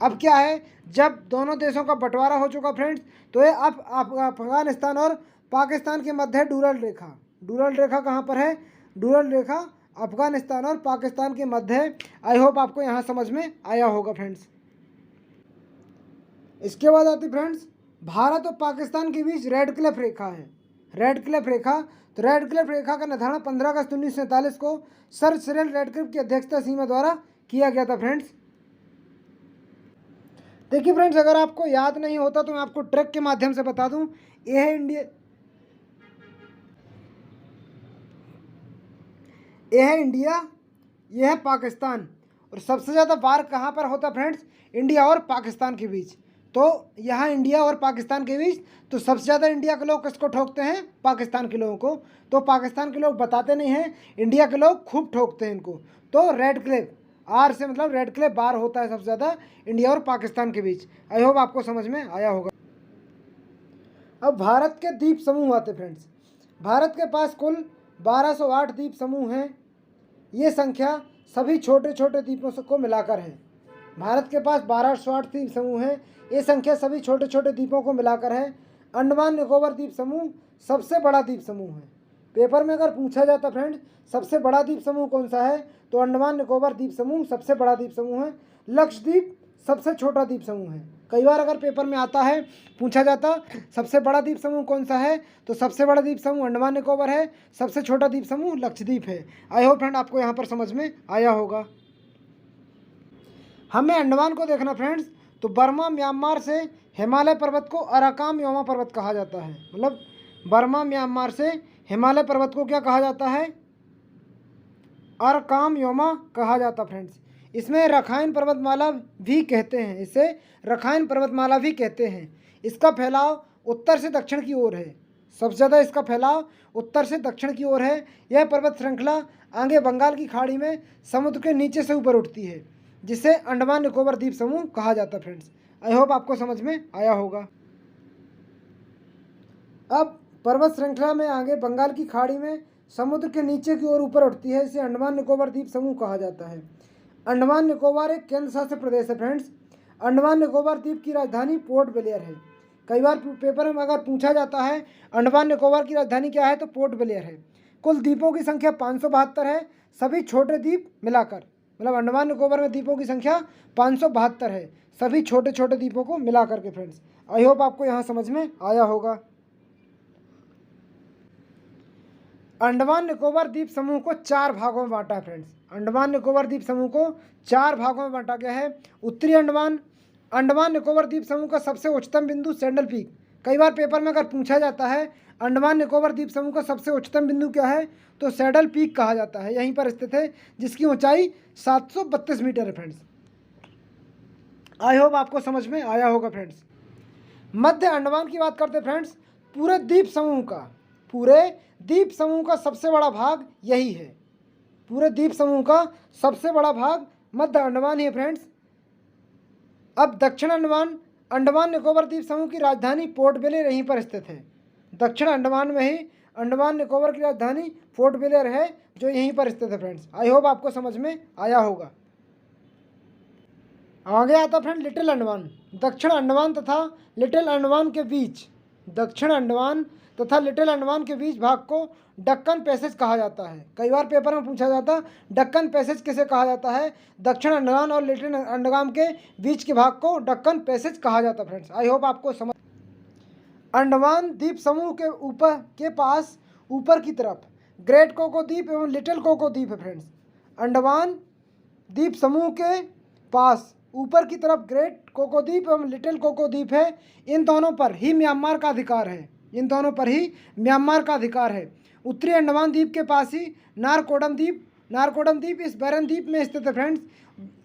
अब क्या है, जब दोनों देशों का बंटवारा हो चुका फ्रेंड्स, तो ये अब अफगानिस्तान और पाकिस्तान के मध्य है डुरल्ड रेखा। डुरल्ड रेखा कहाँ पर है, डुरल्ड रेखा अफगानिस्तान और पाकिस्तान के मध्य है। आई होप आपको यहाँ समझ में आया होगा फ्रेंड्स। इसके बाद आती फ्रेंड्स, भारत और पाकिस्तान के बीच रेड क्लिफ रेखा है। रेड क्लिफ रेखा, तो रेड क्लिफ रेखा का निर्धारण 15 अगस्त 1947 को सर सिरिल रेडक्लिफ की अध्यक्षता सीमा द्वारा किया गया था फ्रेंड्स। देखिए फ्रेंड्स, अगर आपको याद नहीं होता तो मैं आपको ट्रिक के माध्यम से बता दूं। ये है इंडिया, ये है इंडिया, ये है पाकिस्तान। और सबसे ज़्यादा वार कहाँ पर होता फ्रेंड्स, इंडिया और पाकिस्तान के बीच। तो यहाँ इंडिया और पाकिस्तान के बीच, तो सबसे ज़्यादा इंडिया के लोग किसको ठोकते हैं, पाकिस्तान के लोगों को। तो पाकिस्तान के लोग बताते नहीं हैं, इंडिया के लोग खूब ठोकते हैं इनको। तो रेड क्लिफ, आर से मतलब रेड क्लिफ बार होता है सबसे ज़्यादा इंडिया और पाकिस्तान के बीच। आई होप आपको समझ में आया होगा। अब भारत के द्वीप समूह आते फ्रेंड्स। भारत के पास कुल 1208 द्वीप समूह हैं। ये संख्या सभी छोटे छोटे द्वीपों को मिलाकर है। भारत के पास 1208 द्वीप समूह हैं। ये संख्या सभी छोटे छोटे द्वीपों को मिलाकर है। अंडमान निकोबार द्वीप समूह सबसे बड़ा द्वीप समूह है। पेपर में अगर पूछा जाता फ्रेंड्स, सबसे बड़ा द्वीप समूह कौन सा है, तो अंडमान निकोबार द्वीप समूह सबसे बड़ा द्वीप समूह है। लक्षद्वीप सबसे छोटा द्वीप समूह है। कई बार अगर पेपर में आता है, पूछा जाता सबसे बड़ा द्वीप समूह कौन सा है, तो सबसे बड़ा द्वीप समूह अंडमान निकोबार है, सबसे छोटा द्वीप समूह लक्षद्वीप है। आई होप फ्रेंड आपको यहाँ पर समझ में आया होगा। हमें अंडमान को देखना फ्रेंड्स, तो बर्मा म्यांमार से हिमालय पर्वत को अराकाम योमा पर्वत कहा जाता है। मतलब बर्मा म्यांमार से हिमालय पर्वत को क्या कहा जाता है, अराकाम योमा कहा जाता फ्रेंड्स। इसमें रखाइन पर्वतमाला भी कहते हैं, इसे रखाइन पर्वतमाला भी कहते हैं। इसका फैलाव उत्तर से दक्षिण की ओर है। सबसे ज़्यादा इसका फैलाव उत्तर से दक्षिण की ओर है। यह पर्वत श्रृंखला आगे बंगाल की खाड़ी में समुद्र के नीचे से ऊपर उठती है, जिसे अंडमान निकोबार द्वीप समूह कहा जाता है फ्रेंड्स। आई होप आपको समझ में आया होगा। अब पर्वत श्रृंखला में आगे बंगाल की खाड़ी में समुद्र के नीचे की ओर ऊपर उठती है, इसे अंडमान निकोबार द्वीप समूह कहा जाता है। अंडमान निकोबार एक केंद्र शासित प्रदेश है फ्रेंड्स। अंडमान निकोबार द्वीप की राजधानी पोर्ट ब्लेयर है। कई बार पेपर में अगर पूछा जाता है अंडमान निकोबार की राजधानी क्या है तो पोर्ट ब्लेयर है। कुल द्वीपों की संख्या 572 है, सभी छोटे द्वीप मिलाकर। मतलब अंडमान निकोबार में द्वीपों की संख्या 572 है, सभी छोटे छोटे द्वीपों को मिला करके। फ्रेंड्स आई होप आपको यहाँ समझ में आया होगा। अंडमान निकोबार द्वीप समूह को 4 भागों में बांटा है। फ्रेंड्स अंडमान निकोबार द्वीप समूह को 4 भागों में बांटा गया है। उत्तरी अंडमान निकोबार द्वीप समूह का सबसे उच्चतम बिंदु सैडल पीक। कई बार पेपर में अगर पूछा जाता है अंडमान निकोबार द्वीप समूह का सबसे उच्चतम बिंदु क्या है तो सैडल पीक कहा जाता है, यहीं पर स्थित है, जिसकी ऊंचाई 732 मीटर है। फ्रेंड्स आई होप आपको समझ में आया होगा। फ्रेंड्स मध्य अंडमान की बात करते हैं। फ्रेंड्स पूरे द्वीप समूह का सबसे बड़ा भाग यही है। पूरे द्वीप समूह का सबसे बड़ा भाग मध्य अंडमान ही है। फ्रेंड्स अब दक्षिण अंडमान निकोबार द्वीप समूह की राजधानी पोर्ट ब्लेयर यहीं पर स्थित है। दक्षिण अंडमान में ही अंडमान निकोबार की राजधानी पोर्ट ब्लेयर है, जो यहीं पर स्थित है। फ्रेंड्स आई होप आपको समझ में आया होगा। आगे आता फ्रेंड लिटिल अंडमान। दक्षिण अंडमान तथा लिटिल अंडमान के बीच भाग को डक्कन पैसेज कहा जाता है। कई बार पेपर में पूछा जाता है डक्कन पैसेज किसे कहा जाता है। दक्षिण अंडमान और लिटिल अंडमान के बीच के भाग को डक्कन पैसेज कहा जाता है। फ्रेंड्स आई होप आपको समझ। अंडमान द्वीप समूह के पास ऊपर की तरफ ग्रेट कोको द्वीप एवं लिटिल कोको द्वीप है। फ्रेंड्स अंडमान द्वीप समूह के पास ऊपर की तरफ ग्रेट कोको द्वीप एवं लिटिल कोको द्वीप है। इन दोनों पर ही म्यांमार का अधिकार है। उत्तरी अंडमान द्वीप के पास ही नारकोडम द्वीप इस बैरन द्वीप में स्थित है। फ्रेंड्स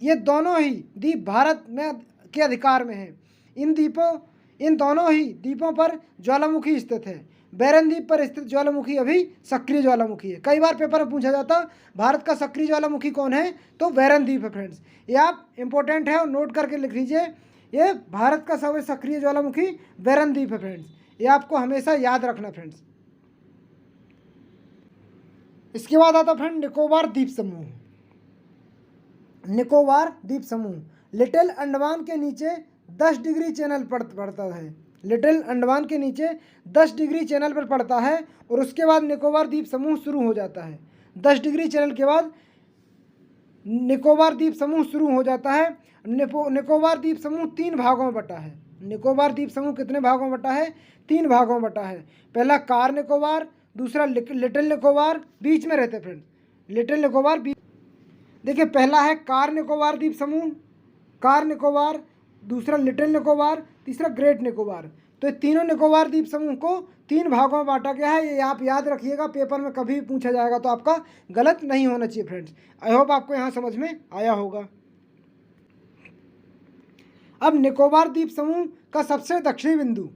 ये दोनों ही द्वीप भारत में के अधिकार में है। इन दोनों ही द्वीपों पर ज्वालामुखी स्थित है। बैरन द्वीप पर स्थित ज्वालामुखी अभी सक्रिय ज्वालामुखी है। कई बार पेपर में पूछा जाता भारत का सक्रिय ज्वालामुखी कौन है तो बैरन द्वीप है। फ्रेंड्स ये आप इंपॉर्टेंट है और नोट करके लिख लीजिए, ये भारत का सबसे सक्रिय ज्वालामुखी बैरन द्वीप है। फ्रेंड्स ये आपको हमेशा याद रखना। फ्रेंड्स इसके बाद आता फ्रेंड निकोबार द्वीप समूह लिटिल अंडमान के नीचे 10 डिग्री चैनल पड़ता है। लिटिल अंडमान के नीचे 10 डिग्री चैनल पर पड़ता है और उसके बाद निकोबार द्वीप समूह शुरू हो जाता है। 10 डिग्री चैनल के बाद निकोबार द्वीप समूह शुरू हो जाता है। निकोबार द्वीप समूह 3 भागों में बटा है। निकोबार द्वीप समूह कितने भागों में बटा है 3 भागों में बटा है। पहला कार निकोबार, दूसरा लिटिल निकोबार, बीच में रहते फ्रेंड लिटिल निकोबार। देखिए पहला है कार निकोबार द्वीप समूह, दूसरा लिटिल निकोबार, तीसरा ग्रेट निकोबार। तो ये तीनों निकोबार द्वीप समूह को 3 भागों में बांटा गया है। ये आप याद रखिएगा, पेपर में कभी भी पूछा जाएगा तो आपका गलत नहीं होना चाहिए। फ्रेंड्स आई होप आपको यहाँ समझ में आया होगा। अब निकोबार द्वीप समूह का सबसे दक्षिणी बिंदु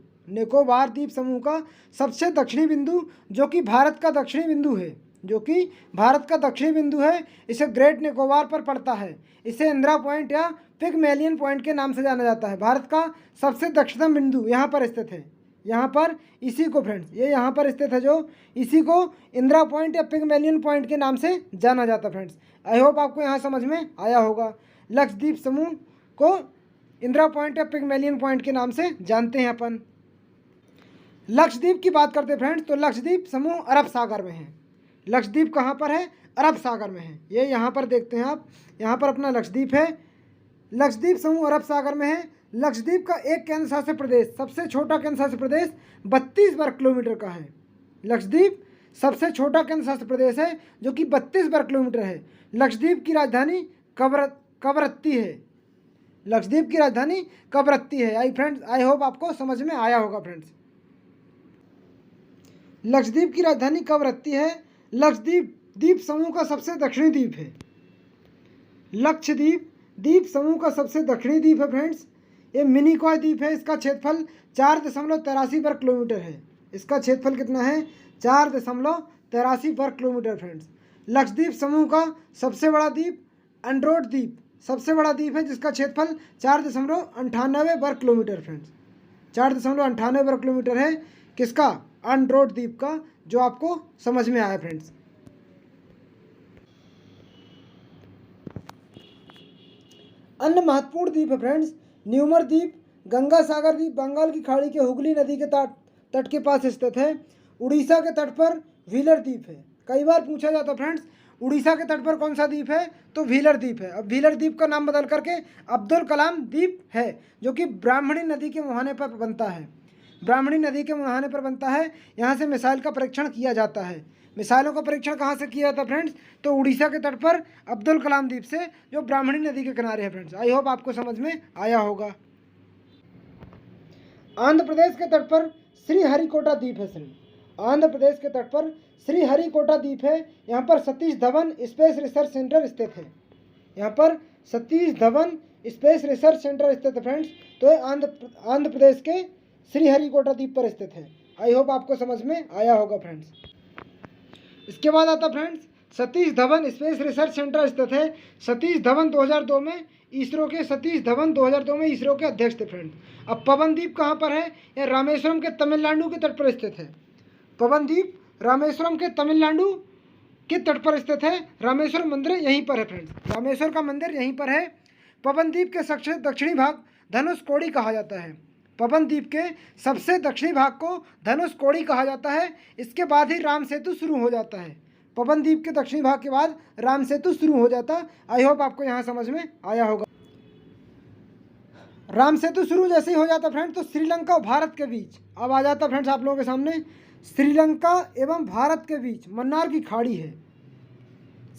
जो कि भारत का दक्षिणी बिंदु है, इसे ग्रेट निकोबार पर पड़ता है। इसे इंदिरा पॉइंट या पिगमेलियन पॉइंट के नाम से जाना जाता है। भारत का सबसे दक्षिणतम बिंदु यहाँ पर स्थित है। यहाँ पर इसी को फ्रेंड्स ये यहाँ पर स्थित है, जो इसी को इंदिरा पॉइंट या पिगमेलियन पॉइंट के नाम से जाना जाता है। फ्रेंड्स आई होप आपको यहाँ समझ में आया होगा। लक्षद्वीप समूह को इंदिरा पॉइंट या पिगमेलियन पॉइंट के नाम से जानते हैं अपन। लक्षद्वीप की बात करते हैं फ्रेंड्स, तो लक्षद्वीप समूह अरब सागर में है। लक्षद्वीप कहाँ पर है अरब सागर में है। ये यहाँ पर देखते हैं आप, यहाँ पर अपना लक्षद्वीप है। लक्षद्वीप समूह अरब सागर में है। लक्षद्वीप का एक केंद्र शासित प्रदेश, सबसे छोटा केंद्र शासित प्रदेश 32 वर्ग किलोमीटर का है। लक्षद्वीप सबसे छोटा केंद्र शासित प्रदेश है जो कि 32 वर्ग किलोमीटर है। लक्षद्वीप की राजधानी कवरत्ती है। आई होप आपको समझ में आया होगा। फ्रेंड्स लक्षद्वीप की राजधानी कवरत्ती है। लक्षद्वीप द्वीप समूह का सबसे दक्षिणी द्वीप है। लक्षद्वीप द्वीप समूह का सबसे दक्षिणी द्वीप है। फ्रेंड्स ये मिनिकॉय द्वीप है। इसका क्षेत्रफल 4.83 वर्ग किलोमीटर है। इसका क्षेत्रफल कितना है 4.83 वर्ग किलोमीटर। फ्रेंड्स लक्षद्वीप समूह का सबसे बड़ा द्वीप एंड्रोट द्वीप सबसे बड़ा द्वीप है, जिसका क्षेत्रफल 4.98 वर्ग किलोमीटर। फ्रेंड्स 4.98 वर्ग किलोमीटर है किसका एंड्रोट द्वीप का, जो आपको समझ में आया। फ्रेंड्स अन्य महत्वपूर्ण द्वीप है फ्रेंड्स न्यूमर द्वीप, गंगा सागर द्वीप बंगाल की खाड़ी के हुगली नदी के तट के पास स्थित है। उड़ीसा के तट पर व्हीलर द्वीप है। कई बार पूछा जाता फ्रेंड्स, उड़ीसा के तट पर कौन सा द्वीप है, तो व्हीलर द्वीप है। अब व्हीलर द्वीप का नाम बदल करके अब्दुल कलाम द्वीप है, जो कि ब्राह्मणी नदी के मुहाने पर बनता है। ब्राह्मणी नदी के मुहाने पर बनता है। यहाँ से मिसाइल का परीक्षण किया जाता है। मिसाइलों का परीक्षण कहाँ से किया जाता है फ्रेंड्स, तो उड़ीसा के तट पर अब्दुल कलाम द्वीप से, जो ब्राह्मणी नदी के किनारे है फ्रेंड्स। आई होप आपको समझ में आया होगा। आंध्र प्रदेश के तट पर श्रीहरिकोटा द्वीप है। आंध्र प्रदेश के तट पर श्रीहरिकोटा द्वीप है। यहाँ पर Satish Dhawan space research centre स्थित है। यहाँ पर Satish Dhawan space research centre स्थित है फ्रेंड्स। तो आंध्र प्रदेश के श्रीहरिकोटा द्वीप पर स्थित है। आई होप आपको समझ में आया होगा फ्रेंड्स। इसके बाद आता friends Satish Dhawan space research centre स्थित है। सतीश धवन 2002 में इसरो के अध्यक्ष थे फ्रेंड्स। अब पवनदीप कहाँ पर है, यह रामेश्वरम के तमिलनाडु के तट पर स्थित है। पवनदीप रामेश्वरम के तमिलनाडु के तट पर स्थित है। रामेश्वर मंदिर यहीं पर है फ्रेंड्स। रामेश्वर का मंदिर यहीं पर है। पवनदीप के सबसे दक्षिणी भाग धनुषकोडी कहा जाता है। पवनदीप के सबसे दक्षिणी भाग को धनुषकोडी कहा जाता है। इसके बाद ही राम सेतु शुरू हो जाता है। पवनदीप के दक्षिणी भाग के बाद राम सेतु शुरू हो जाता। आई होप आपको यहाँ समझ में आया होगा। राम सेतु शुरू जैसे ही हो जाता फ्रेंड्स, तो श्रीलंका और भारत के बीच अब आ जाता फ्रेंड्स आप लोगों के सामने। श्रीलंका एवं भारत के बीच मन्नार की खाड़ी है।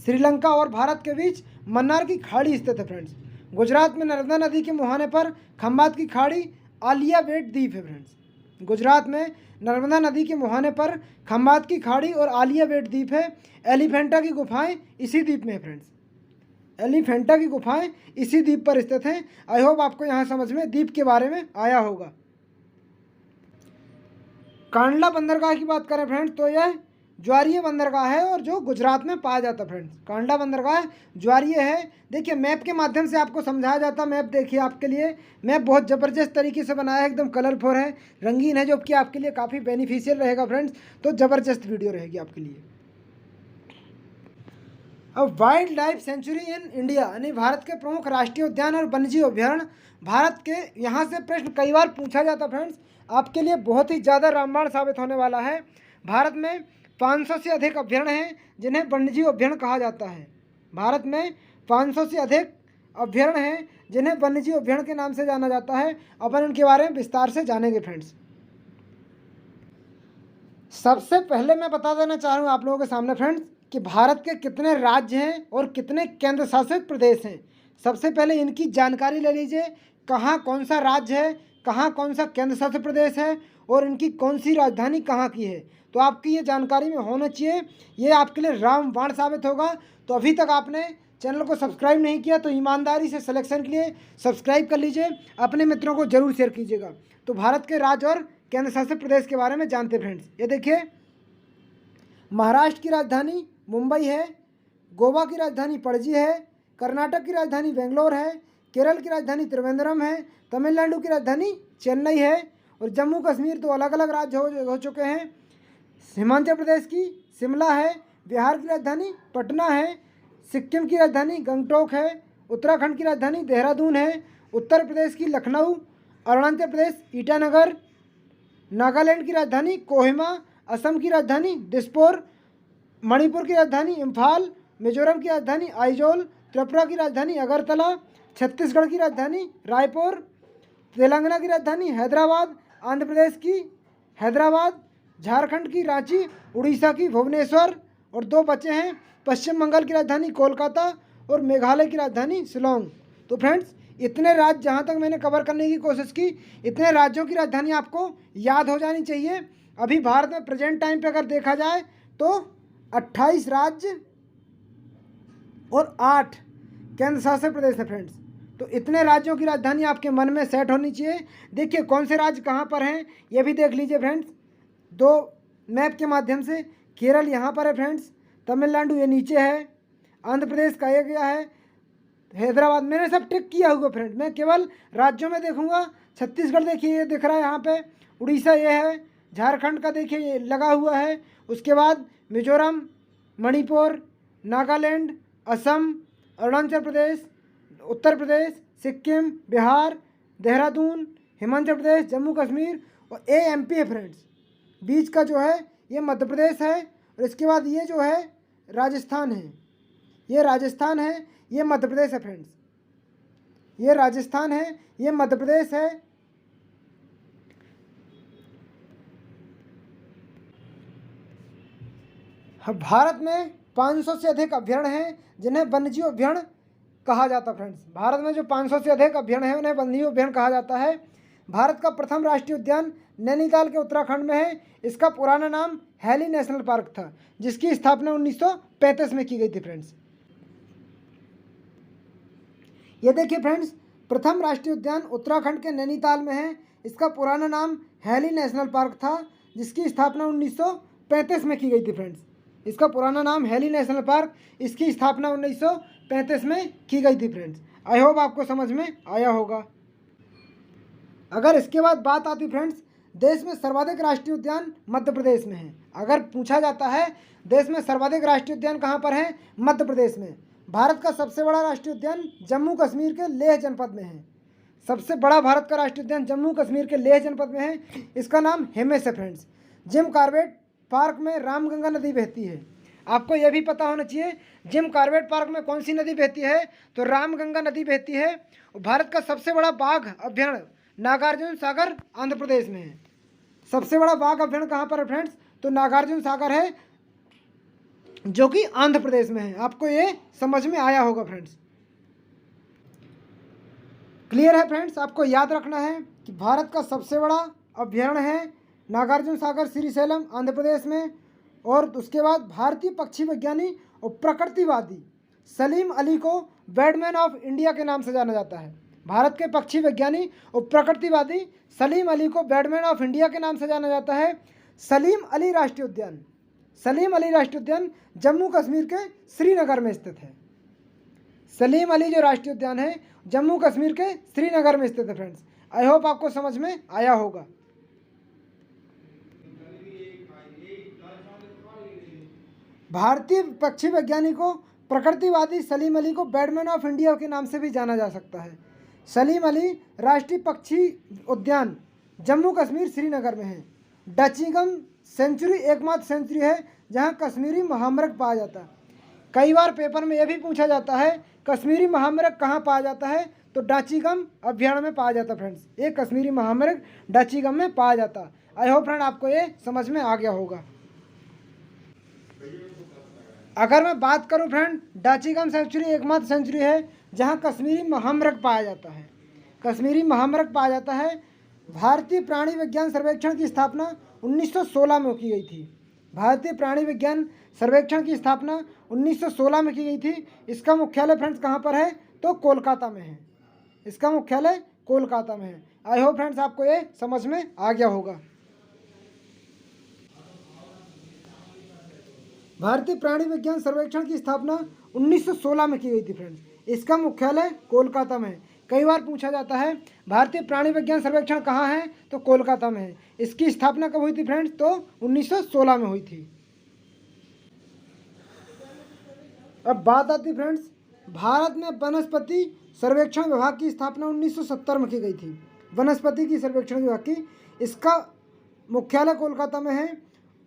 श्रीलंका और भारत के बीच मन्नार की खाड़ी स्थित है फ्रेंड्स। गुजरात में नर्मदा नदी के मुहाने पर खंबात की खाड़ी आलियावेट द्वीप है फ्रेंड्स। गुजरात में नर्मदा नदी के मुहाने पर खंबात की खाड़ी और आलियावेट द्वीप है। एलिफेंटा की गुफाएं इसी द्वीप में है फ्रेंड्स। एलिफेंटा की गुफाएं इसी द्वीप पर स्थित हैं। आई होप आपको यहाँ समझ में द्वीप के बारे में आया होगा। कांडला बंदरगाह की बात करें फ्रेंड्स, तो यह ज्वारीय बंदरगाह है और जो गुजरात में पाया जाता फ्रेंड्स। कांडला बंदरगाह ज्वारीय है। देखिए मैप के माध्यम से आपको समझाया जाता। मैप देखिए आपके लिए, मैप बहुत ज़बरदस्त तरीके से बनाया है, एकदम कलरफुल है, रंगीन है, जो कि आपके लिए काफ़ी बेनिफिशियल रहेगा फ्रेंड्स। तो ज़बरदस्त वीडियो रहेगी आपके लिए। अब wild life sanctuary in India, यानी भारत के प्रमुख राष्ट्रीय उद्यान और वन्यजीव अभ्यारण्य। भारत के यहाँ से प्रश्न कई बार पूछा जाता फ्रेंड्स, आपके लिए बहुत ही ज़्यादा रामबाण साबित होने वाला है। भारत में 500 से अधिक अभ्यारण्य हैं जिन्हें वन्यजीव अभ्यारण्य कहा जाता है। भारत में 500 से अधिक अभ्यारण्य हैं जिन्हें वन्यजीव अभ्यारण्य के नाम से जाना जाता है। अपन इनके बारे में विस्तार से जानेंगे फ्रेंड्स। सबसे पहले मैं बता देना चाह रहा हूँ आप लोगों के सामने फ्रेंड्स कि भारत के कितने राज्य हैं और कितने केंद्र शासित प्रदेश हैं। सबसे पहले इनकी जानकारी ले लीजिए, कहाँ कौन सा राज्य है, कहाँ कौन सा केंद्र शासित प्रदेश है और इनकी कौन सी राजधानी कहाँ की है। तो आपकी ये जानकारी में होना चाहिए, ये आपके लिए रामबाण साबित होगा। तो अभी तक आपने चैनल को सब्सक्राइब नहीं किया तो ईमानदारी से सिलेक्शन के लिए सब्सक्राइब कर लीजिए, अपने मित्रों को जरूर शेयर कीजिएगा। तो भारत के राज्य और केंद्र शासित प्रदेश के बारे में जानते फ्रेंड्स। ये देखिए, महाराष्ट्र की राजधानी मुंबई है, गोवा की राजधानी पणजी है, कर्नाटक की राजधानी बेंगलोर है, केरल की राजधानी त्रिवेंद्रम है, तमिलनाडु की राजधानी चेन्नई है और जम्मू कश्मीर तो अलग अलग राज्य हो चुके हैं। हिमाचल प्रदेश की शिमला है, बिहार की राजधानी पटना है, सिक्किम की राजधानी गंगटोक है, उत्तराखंड की राजधानी देहरादून है, उत्तर प्रदेश की लखनऊ, अरुणाचल प्रदेश ईटानगर, नागालैंड की राजधानी कोहिमा, असम की राजधानी दिसपुर, मणिपुर की राजधानी इम्फाल, मिजोरम की राजधानी आइजोल, त्रिपुरा की राजधानी अगरतला, छत्तीसगढ़ की राजधानी रायपुर, तेलंगाना की राजधानी हैदराबाद, आंध्र प्रदेश की हैदराबाद, झारखंड की रांची, उड़ीसा की भुवनेश्वर और दो बचे हैं, पश्चिम बंगाल की राजधानी कोलकाता और मेघालय की राजधानी शिलोंग। तो फ्रेंड्स इतने राज्य जहाँ तक मैंने कवर करने की कोशिश की, इतने राज्यों की राजधानी आपको याद हो जानी चाहिए। अभी भारत में प्रेजेंट टाइम पे अगर देखा जाए तो 28 राज्य और 8 केंद्र शासित प्रदेश है फ्रेंड्स। तो इतने राज्यों की राजधानी आपके मन में सेट होनी चाहिए। देखिए कौन से राज्य कहाँ पर हैं ये भी देख लीजिए फ्रेंड्स, दो मैप के माध्यम से। केरल यहाँ पर है फ्रेंड्स, तमिलनाडु ये नीचे है, आंध्र प्रदेश का ये गया है, हैदराबाद मैंने सब टिक किया हुआ फ्रेंड्स। मैं केवल राज्यों में देखूंगा। छत्तीसगढ़ देखिए ये दिख रहा है यहाँ पे, उड़ीसा ये है, झारखंड का देखिए ये लगा हुआ है, उसके बाद मिजोरम, मणिपुर, नागालैंड, असम, अरुणाचल प्रदेश, उत्तर प्रदेश, सिक्किम, बिहार, देहरादून, हिमाचल प्रदेश, जम्मू कश्मीर और एमपी है फ्रेंड्स। बीच का जो है ये मध्य प्रदेश है और इसके बाद ये जो है राजस्थान है, ये राजस्थान है, ये मध्य प्रदेश है फ्रेंड्स। ये राजस्थान है, ये मध्य प्रदेश है। भारत में 500 से अधिक अभ्यारण्य हैं जिन्हें वन्यजीव अभ्यारण्य कहा जाता है फ्रेंड्स। भारत में जो 500 से अधिक अभ्यारण्य हैं उन्हें वन्यजीव अभ्यारण्य कहा जाता है। भारत का प्रथम राष्ट्रीय उद्यान नैनीताल के उत्तराखंड में है। इसका पुराना नाम हैली नेशनल पार्क था, जिसकी स्थापना 1935 में की गई थी फ्रेंड्स। ये देखिए फ्रेंड्स, प्रथम राष्ट्रीय उद्यान उत्तराखंड के नैनीताल में है। इसका पुराना नाम हैली नेशनल पार्क था, जिसकी स्थापना 1935 में की गई थी फ्रेंड्स। इसका पुराना नाम हैली नेशनल पार्क, इसकी स्थापना 1935 में की गई थी फ्रेंड्स। आई होप आपको समझ में आया होगा। अगर इसके बाद बात आती फ्रेंड्स, देश में सर्वाधिक राष्ट्रीय उद्यान मध्य प्रदेश में है। अगर पूछा जाता है देश में सर्वाधिक राष्ट्रीय उद्यान कहाँ पर है, मध्य प्रदेश में। भारत का सबसे बड़ा राष्ट्रीय उद्यान जम्मू कश्मीर के लेह जनपद में है। सबसे बड़ा भारत का राष्ट्रीय उद्यान जम्मू कश्मीर के लेह जनपद में है। इसका नाम हिमेश है फ्रेंड्स। जिम कॉर्बेट पार्क में रामगंगा नदी बहती है। आपको यह भी पता होना चाहिए जिम कॉर्बेट पार्क में कौन सी नदी बहती है, तो रामगंगा नदी बहती है। भारत का सबसे बड़ा बाघ अभ्यारण्य नागार्जुन सागर आंध्र प्रदेश में है। सबसे बड़ा बाघ अभ्यारण्य कहाँ पर है फ्रेंड्स, तो नागार्जुन सागर है, जो कि आंध्र प्रदेश में है। आपको ये समझ में आया होगा फ्रेंड्स। क्लियर है फ्रेंड्स। आपको याद रखना है कि भारत का सबसे बड़ा अभ्यारण्य है नागार्जुन सागर श्रीशैलम आंध्र प्रदेश में। और उसके बाद भारतीय पक्षी वैज्ञानिक और प्रकृतिवादी सलीम अली को बैडमैन ऑफ इंडिया के नाम से जाना जाता है। भारत के पक्षी वैज्ञानिक और प्रकृतिवादी सलीम अली को बैडमैन ऑफ इंडिया के नाम से जाना जाता है। सलीम अली राष्ट्रीय उद्यान, सलीम अली राष्ट्रीय उद्यान जम्मू कश्मीर के श्रीनगर में स्थित है। सलीम अली जो राष्ट्रीय उद्यान है जम्मू कश्मीर के श्रीनगर में स्थित है फ्रेंड्स। आई होप आपको समझ में आया होगा। भारतीय पक्षी वैज्ञानिकों प्रकृतिवादी सलीम अली को बैडमैन ऑफ इंडिया के नाम से भी जाना जा सकता है। सलीम अली राष्ट्रीय पक्षी उद्यान जम्मू कश्मीर श्रीनगर में है। डचिगम सेंचुरी एकमात्र सेंचुरी है जहां कश्मीरी महामृग पाया जाता है। कई बार पेपर में यह भी पूछा जाता है कश्मीरी महामृग कहाँ पाया जाता है, तो डाचीगम अभ्यारण्य में पाया जाता है फ्रेंड्स। एक कश्मीरी महामृग डाचीगम में पाया जाता है। आई होप फ्रेंड आपको ये समझ में आ गया होगा। अगर मैं बात करूं फ्रेंड, डाचीगम सेंचुरी एकमात्र सेंचुरी है जहां कश्मीरी महामृग पाया जाता है। कश्मीरी महामृग पाया जाता है। भारतीय प्राणी विज्ञान सर्वेक्षण की स्थापना 1916 में की गई थी। भारतीय प्राणी विज्ञान सर्वेक्षण की स्थापना 1916 में की गई थी। इसका मुख्यालय फ्रेंड्स कहाँ पर है, तो कोलकाता में है। इसका मुख्यालय कोलकाता में है। आई होप फ्रेंड्स आपको ये समझ में आ गया होगा। भारतीय प्राणी विज्ञान सर्वेक्षण की स्थापना 1916 में की गई थी फ्रेंड्स। इसका मुख्यालय कोलकाता में है। कई बार पूछा जाता है भारतीय प्राणी विज्ञान सर्वेक्षण कहाँ है, तो कोलकाता में है। इसकी स्थापना कब हुई थी फ्रेंड्स, तो 1916 में हुई थी। अब बात आती फ्रेंड्स, भारत में वनस्पति सर्वेक्षण विभाग की स्थापना 1970 में की गई थी। वनस्पति की सर्वेक्षण विभाग की, इसका मुख्यालय कोलकाता में है।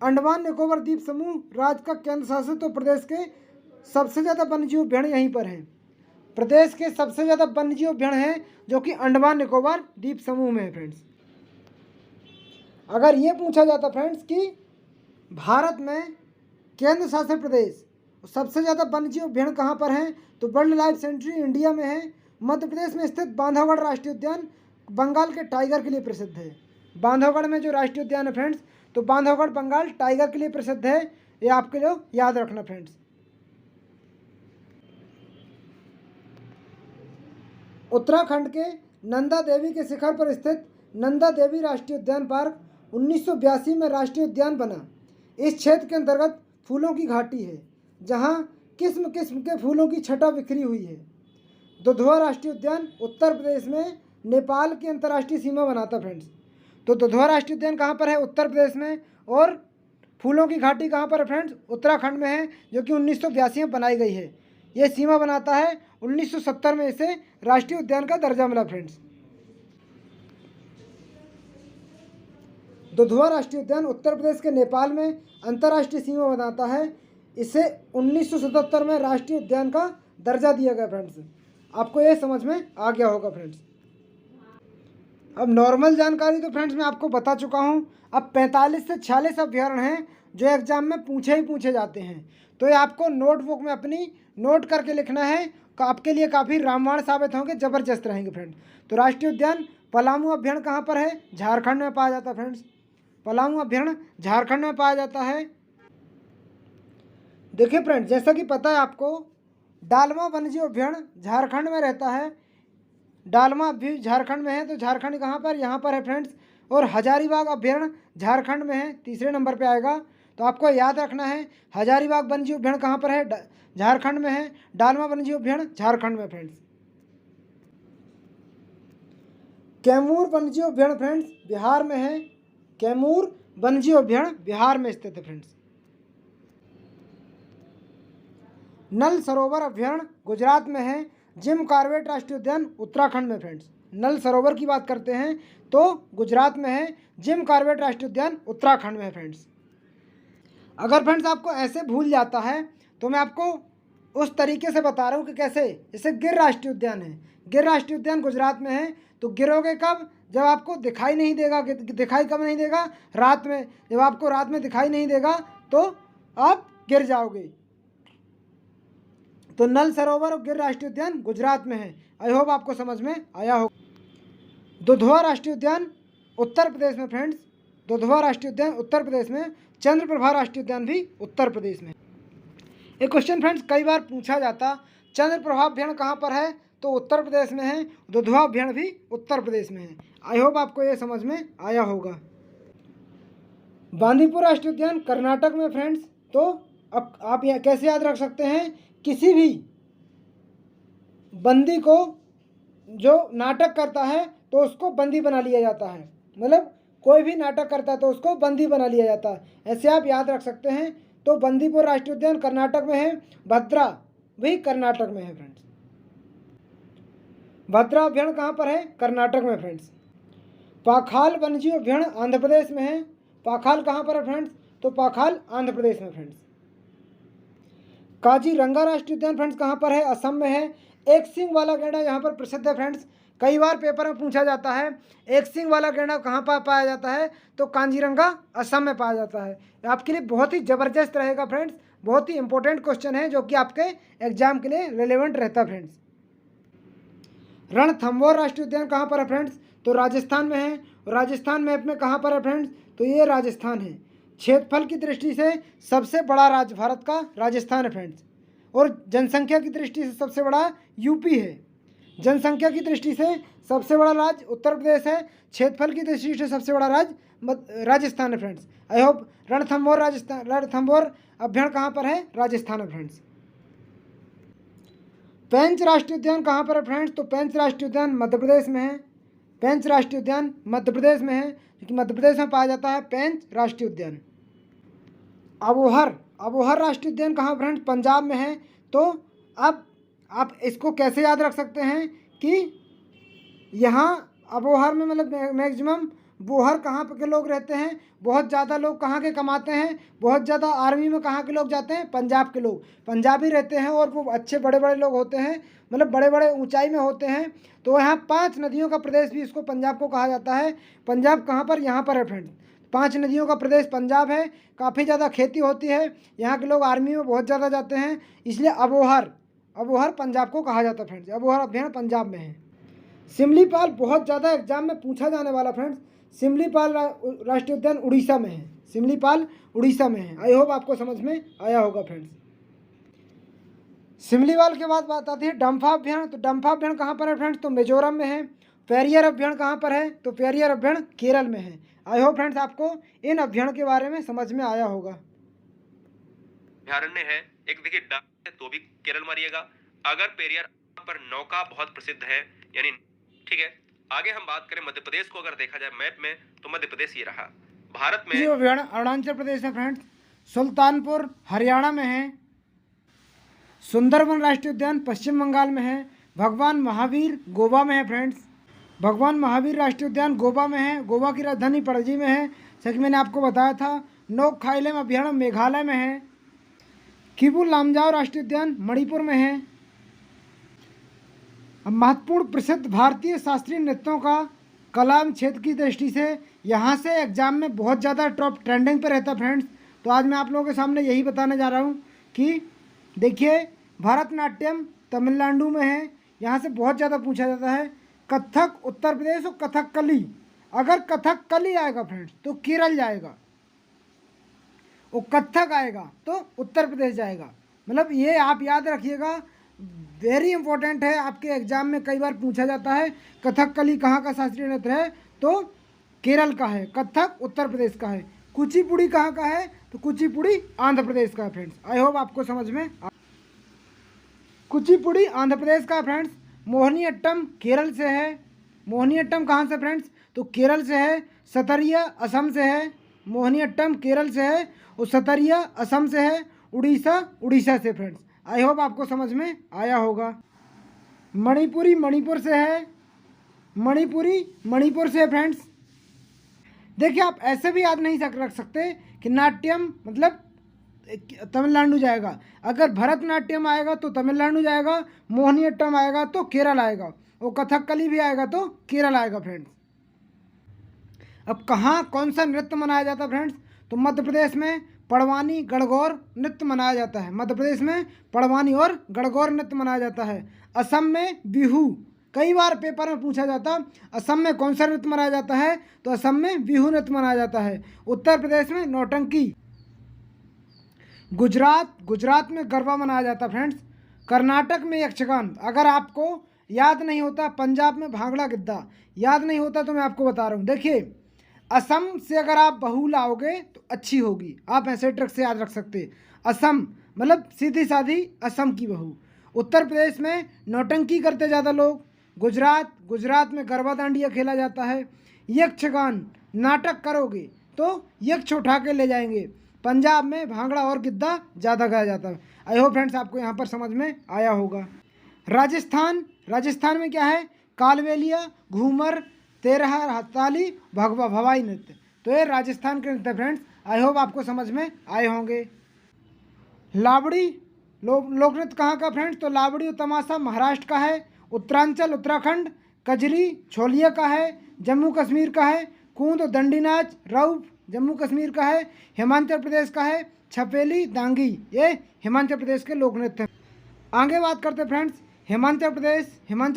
अंडमान निकोबार द्वीप समूह राज्य का केंद्र शासित तो प्रदेश के सबसे ज़्यादा वन्यजीव अभ्यारण्य यहीं पर हैं। प्रदेश के सबसे ज़्यादा वन्यजीव अभ्यारण्य हैं जो कि अंडमान निकोबार द्वीप समूह में है फ्रेंड्स। अगर ये पूछा जाता फ्रेंड्स कि भारत में केंद्र शासित प्रदेश सबसे ज़्यादा वन्यजीव अभ्यारण्य कहाँ पर हैं, तो वाइल्ड लाइफ सेंचुरी इंडिया में है। मध्य प्रदेश में स्थित बांधवगढ़ राष्ट्रीय उद्यान बंगाल के टाइगर के लिए प्रसिद्ध है। बांधवगढ़ में जो राष्ट्रीय उद्यान है फ्रेंड्स, तो बांधवगढ़ बंगाल टाइगर के लिए प्रसिद्ध है। ये आपके लोग याद रखना फ्रेंड्स। उत्तराखंड के नंदा देवी के शिखर पर स्थित नंदा देवी राष्ट्रीय उद्यान पार्क 1982 में राष्ट्रीय उद्यान बना। इस क्षेत्र के अंतर्गत फूलों की घाटी है जहां किस्म किस्म के फूलों की छटा बिखरी हुई है। दुधवा राष्ट्रीय उद्यान उत्तर प्रदेश में नेपाल की अंतर्राष्ट्रीय सीमा बनाता फ्रेंड्स। तो दुधवा राष्ट्रीय उद्यान कहाँ पर है, उत्तर प्रदेश में। और फूलों की घाटी कहाँ पर है फ्रेंड्स, उत्तराखंड में है, जो कि 1982 में बनाई गई है। ये सीमा बनाता है। 1970 में इसे राष्ट्रीय उद्यान का दर्जा मिला फ्रेंड्स। दुधवा राष्ट्रीय उद्यान उत्तर प्रदेश के नेपाल में अंतर्राष्ट्रीय सीमा बनाता है। इसे 1977 में राष्ट्रीय उद्यान का दर्जा दिया गया फ्रेंड्स। आपको ये समझ में आ गया होगा फ्रेंड्स। अब नॉर्मल जानकारी तो फ्रेंड्स मैं आपको बता चुका हूँ। अब 45 से 46 अभ्यारण्य हैं जो एग्जाम में पूछे जाते हैं, तो ये आपको नोटबुक में अपनी नोट करके लिखना है। आपके लिए काफ़ी रामबाण साबित होंगे, ज़बरदस्त रहेंगे फ्रेंड। तो राष्ट्रीय उद्यान पलामू अभ्यारण्य कहाँ पर है? झारखंड में पाया जाता है फ्रेंड्स। पलामू अभ्यारण्य झारखंड में पाया जाता है। देखिए फ्रेंड्स, जैसा कि पता है आपको, डालमा वन्यजीव अभ्यारण्य झारखंड में रहता है। डालमा भी झारखंड में है, तो झारखंड कहाँ पर? यहाँ पर है फ्रेंड्स। और हजारीबाग अभ्यारण्य झारखंड में है, तीसरे नंबर पे आएगा। तो आपको याद रखना है हजारीबाग वन्यजीव अभ्यारण्य कहाँ पर है? झारखंड में है। डालमा वन्यजीव अभ्यारण्य झारखंड में फ्रेंड्स। कैमूर वन्यजीव अभ्यारण्य फ्रेंड्स बिहार में है। कैमूर वन्यजीव अभ्यारण्य बिहार में स्थित है फ्रेंड्स। नल सरोवर अभ्यारण्य गुजरात में है। जिम कॉर्बेट राष्ट्रीय उद्यान उत्तराखंड में फ्रेंड्स। नल सरोवर की बात करते हैं तो गुजरात में है। जिम कॉर्बेट राष्ट्रीय उद्यान उत्तराखंड में है फ्रेंड्स। अगर फ्रेंड्स आपको ऐसे भूल जाता है तो मैं आपको उस तरीके से बता रहा हूँ कि कैसे। जैसे गिर राष्ट्रीय उद्यान है, गिर राष्ट्रीय उद्यान गुजरात में है। तो गिरोगे कब? जब आपको दिखाई नहीं देगा। दिखाई कब नहीं देगा? रात में। जब आपको रात में दिखाई नहीं देगा तो आप गिर जाओगे। तो नल सरोवर और गिर राष्ट्रीय उद्यान गुजरात में है। आई होप आपको समझ में आया हो। दुधवा राष्ट्रीय उद्यान उत्तर प्रदेश में फ्रेंड्स। दुधवा राष्ट्रीय उद्यान उत्तर प्रदेश में। चंद्रप्रभा राष्ट्रीय उद्यान भी उत्तर प्रदेश में। एक क्वेश्चन फ्रेंड्स कई बार पूछा जाता, चंद्रप्रभा अभ्यारण्य कहाँ पर है? तो उत्तर प्रदेश में है। दुधवा अभ्यारण्य भी उत्तर प्रदेश में है। आई होप आपको ये समझ में आया होगा। बांदीपुर राष्ट्रीय उद्यान कर्नाटक में फ्रेंड्स। तो अब आप कैसे याद रख सकते हैं? किसी भी बंदी को जो नाटक करता है तो उसको बंदी बना लिया जाता है। मतलब कोई भी नाटक करता है तो उसको बंदी बना लिया जाता है, ऐसे आप याद रख सकते हैं। तो बंदीपुर राष्ट्रीय उद्यान कर्नाटक में है। भद्रा भी कर्नाटक में है फ्रेंड्स। भद्रा अभ्यारण्य कहाँ पर है? कर्नाटक में फ्रेंड्स। पाखाल वन्यजीव अभ्यारण्य आंध्र प्रदेश में है। पाखाल कहाँ पर है फ्रेंड्स? तो पाखाल आंध्र प्रदेश में फ्रेंड्स। काजीरंगा राष्ट्रीय उद्यान फ्रेंड्स कहाँ पर है? असम में है। एक सींग वाला गैंडा यहाँ पर प्रसिद्ध है फ्रेंड्स। कई बार पेपर में पूछा जाता है एक सींग वाला गैंडा कहाँ पर पाया जाता है? तो काजीरंगा असम में पाया जाता है। आपके लिए बहुत ही ज़बरदस्त रहेगा फ्रेंड्स। बहुत ही इंपॉर्टेंट क्वेश्चन है जो कि आपके एग्जाम के लिए रिलेवेंट रहता है फ्रेंड्स। रणथंभौर राष्ट्रीय उद्यान कहाँ पर है फ्रेंड्स? तो राजस्थान में है। राजस्थान मैप में कहाँ पर है फ्रेंड्स? तो ये राजस्थान है। क्षेत्रफल की दृष्टि से सबसे बड़ा राज्य भारत का राजस्थान है फ्रेंड्स। और जनसंख्या की दृष्टि से सबसे बड़ा यूपी है। जनसंख्या की दृष्टि से सबसे बड़ा राज्य उत्तर प्रदेश है। क्षेत्रफल की दृष्टि से सबसे बड़ा राज्य राजस्थान है फ्रेंड्स। आई होप रणथंभौर अभ्यारण्य कहाँ पर है? राजस्थान है फ्रेंड्स। पेंच राष्ट्रीय उद्यान कहाँ पर है फ्रेंड्स? तो पेंच राष्ट्रीय उद्यान मध्य प्रदेश में है। पेंच राष्ट्रीय उद्यान मध्य प्रदेश में है, क्योंकि मध्य प्रदेश में पाया जाता है पेंच राष्ट्रीय उद्यान। अबोहर राष्ट्रीय उद्यान कहाँ फ्रेंड्स? पंजाब में है। तो अब आप इसको कैसे याद रख सकते हैं कि यहाँ अबोहर में मतलब मैक्सिमम बोहर कहाँ के लोग रहते हैं? बहुत ज़्यादा लोग कहाँ के कमाते हैं? बहुत ज़्यादा आर्मी में कहाँ के लोग जाते हैं? पंजाब के लोग। पंजाबी रहते हैं और वो अच्छे बड़े बड़े लोग होते हैं, मतलब बड़े बड़े ऊंचाई में होते हैं। तो यहाँ 5 नदियों का प्रदेश भी इसको पंजाब को कहा जाता है। पंजाब कहाँ पर? यहाँ पर है फ्रेंड्स। 5 नदियों का प्रदेश पंजाब है। काफ़ी ज़्यादा खेती होती है। यहाँ के लोग आर्मी में बहुत ज़्यादा जाते हैं, इसलिए अबोहर पंजाब को कहा जाता है फ्रेंड्स। अबोहर अभ्यारण्य पंजाब में है। सिमलीपाल बहुत ज़्यादा एग्जाम में पूछा जाने वाला फ्रेंड्स। सिमलीपाल राष्ट्रीय उद्यान उड़ीसा में है। सिमलीपाल उड़ीसा में है। आई होप आपको समझ में आया होगा फ्रेंड्स। सिमलीपाल के बाद बात आती है डम्फा अभ्यारण्य। तो डम्फा अभ्यारण्य कहाँ पर है फ्रेंड्स? तो मिजोरम में है। पेरियर अभ्यारण्य कहाँ पर है? तो पेरियर अभ्यारण्य केरल में है। आई होप फ्रेंड्स आपको इन अभ्यारण्य के बारे में समझ में आया होगा। अभ्यारण्य है एक, देखिए डक है तो भी केरल मारिएगा। अगर पेरियार पर नौका बहुत प्रसिद्ध है, यानी ठीक है। आगे हम बात करें मध्य प्रदेश को, अगर देखा जाए मैप में तो मध्य प्रदेश ये रहा। भारत में अभ्यारण्य अरुणाचल प्रदेश है फ्रेंड्स। सुल्तानपुर हरियाणा में है। सुंदरबन राष्ट्रीय उद्यान पश्चिम बंगाल में है। भगवान महावीर गोवा में है फ्रेंड्स। भगवान महावीर राष्ट्रीय उद्यान गोवा में है। गोवा की राजधानी पणजी में है। जैसे कि मैंने आपको बताया था, नोक खाइलम अभयारण्य मेघालय में है, किबुल लामजाओ राष्ट्रीय उद्यान मणिपुर में है। महत्वपूर्ण प्रसिद्ध भारतीय शास्त्रीय नृत्यों का कला क्षेत्र की दृष्टि से यहाँ से एग्जाम में बहुत ज़्यादा टॉप ट्रेंडिंग पे रहता है फ्रेंड्स। तो आज मैं आप लोगों के सामने यही बताने जा रहा हूँ कि देखिए, भरतनाट्यम तमिलनाडु में है, यहाँ से बहुत ज़्यादा पूछा जाता है। कथक उत्तर प्रदेश और कथकली, अगर कथकली आएगा फ्रेंड्स तो केरल जाएगा, और कथक आएगा तो उत्तर प्रदेश जाएगा। मतलब ये आप याद रखिएगा, वेरी इंपॉर्टेंट है, आपके एग्जाम में कई बार पूछा जाता है। कथकली कहाँ का शास्त्रीय नृत्य है, तो केरल का है। कथक उत्तर प्रदेश का है। कुचिपुड़ी कहाँ का है, तो कुचिपुड़ी आंध्र प्रदेश का है फ्रेंड्स। आई होप आपको समझ में। कुचिपुड़ी आंध्र प्रदेश का है फ्रेंड्स। मोहिनीअट्टम केरल से है। मोहिनीअट्टम कहाँ से फ्रेंड्स, तो केरल से है। सतरिया असम से है। मोहिनीअट्टम केरल से है और सतरिया असम से है। उड़ीसा से फ्रेंड्स। आई होप आपको समझ में आया होगा। मणिपुरी मणिपुर से है। मणिपुरी मणिपुर से है फ्रेंड्स। देखिए, आप ऐसे भी याद नहीं रख सकते कि नाट्यम मतलब तमिलनाडु जाएगा। अगर भरतनाट्यम आएगा तो तमिलनाडु जाएगा, मोहिनीअट्टम आएगा तो केरल आएगा, और कथकली भी आएगा तो केरल आएगा फ्रेंड्स। अब कहाँ कौन सा नृत्य मनाया जाता है फ्रेंड्स, तो मध्य प्रदेश में पड़वानी गणगौर नृत्य मनाया जाता है। मध्य प्रदेश में पड़वानी और गणगौर नृत्य मनाया जाता है। असम में बिहू, कई बार पेपर में पूछा जाता, असम में कौन सा नृत्य मनाया जाता है, तो असम में बिहू नृत्य मनाया जाता है। उत्तर प्रदेश में नौटंकी। गुजरात में गरबा मनाया जाता है फ्रेंड्स। कर्नाटक में यक्षगान। अगर आपको याद नहीं होता, पंजाब में भांगड़ा गिद्दा याद नहीं होता, तो मैं आपको बता रहा हूँ। देखिए, असम से अगर आप बहू लाओगे तो अच्छी होगी, आप ऐसे ट्रिक से याद रख सकते। असम मतलब सीधी साधी असम की बहू। उत्तर प्रदेश में नौटंकी करते ज़्यादा लोग। गुजरात में गरबा दांडिया खेला जाता है। यक्षगान, नाटक करोगे तो यक्ष उठा के ले जाएंगे। पंजाब में भांगड़ा और गिद्दा ज़्यादा गाया जाता है। आई होप फ्रेंड्स आपको यहाँ पर समझ में आया होगा। राजस्थान में क्या है, कालबेलिया, घूमर, तेरह हथताली, भगवा भवाई नृत्य। तो ये राजस्थान के नृत्य फ्रेंड्स। आई होप आपको समझ में आए होंगे। लावड़ी लोक नृत्य कहाँ का फ्रेंड्स, तो लावड़ी और तमाशा महाराष्ट्र का है। उत्तरांचल उत्तराखंड। कजरी छोलिया का है, जम्मू कश्मीर का है। कूंद और दंडी नाच रऊफ जम्मू कश्मीर का है। हिमाचल प्रदेश का है। छपेली दांगी ये हिमाचल प्रदेश के लोक नृत्य। आगे बात करते फ्रेंड्स हिमाचल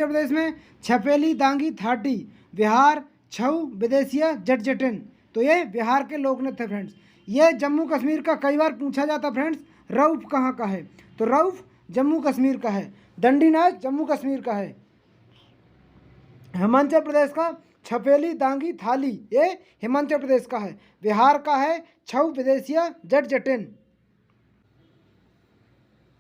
प्रदेश में छपेली दांगी थाटी। बिहार छऊ विदेशिया जटजटिन। तो ये बिहार के लोक नृत्य है फ्रेंड्स। ये जम्मू कश्मीर का कई बार पूछा जाता फ्रेंड्स। रऊफ कहाँ का है, तो रऊफ जम्मू कश्मीर का है। दंडी नाच जम्मू कश्मीर का है। हिमाचल प्रदेश का छपेली दांगी थाली ये हिमाचल प्रदेश का है। बिहार का है छऊ विदेशिया जटजटिन।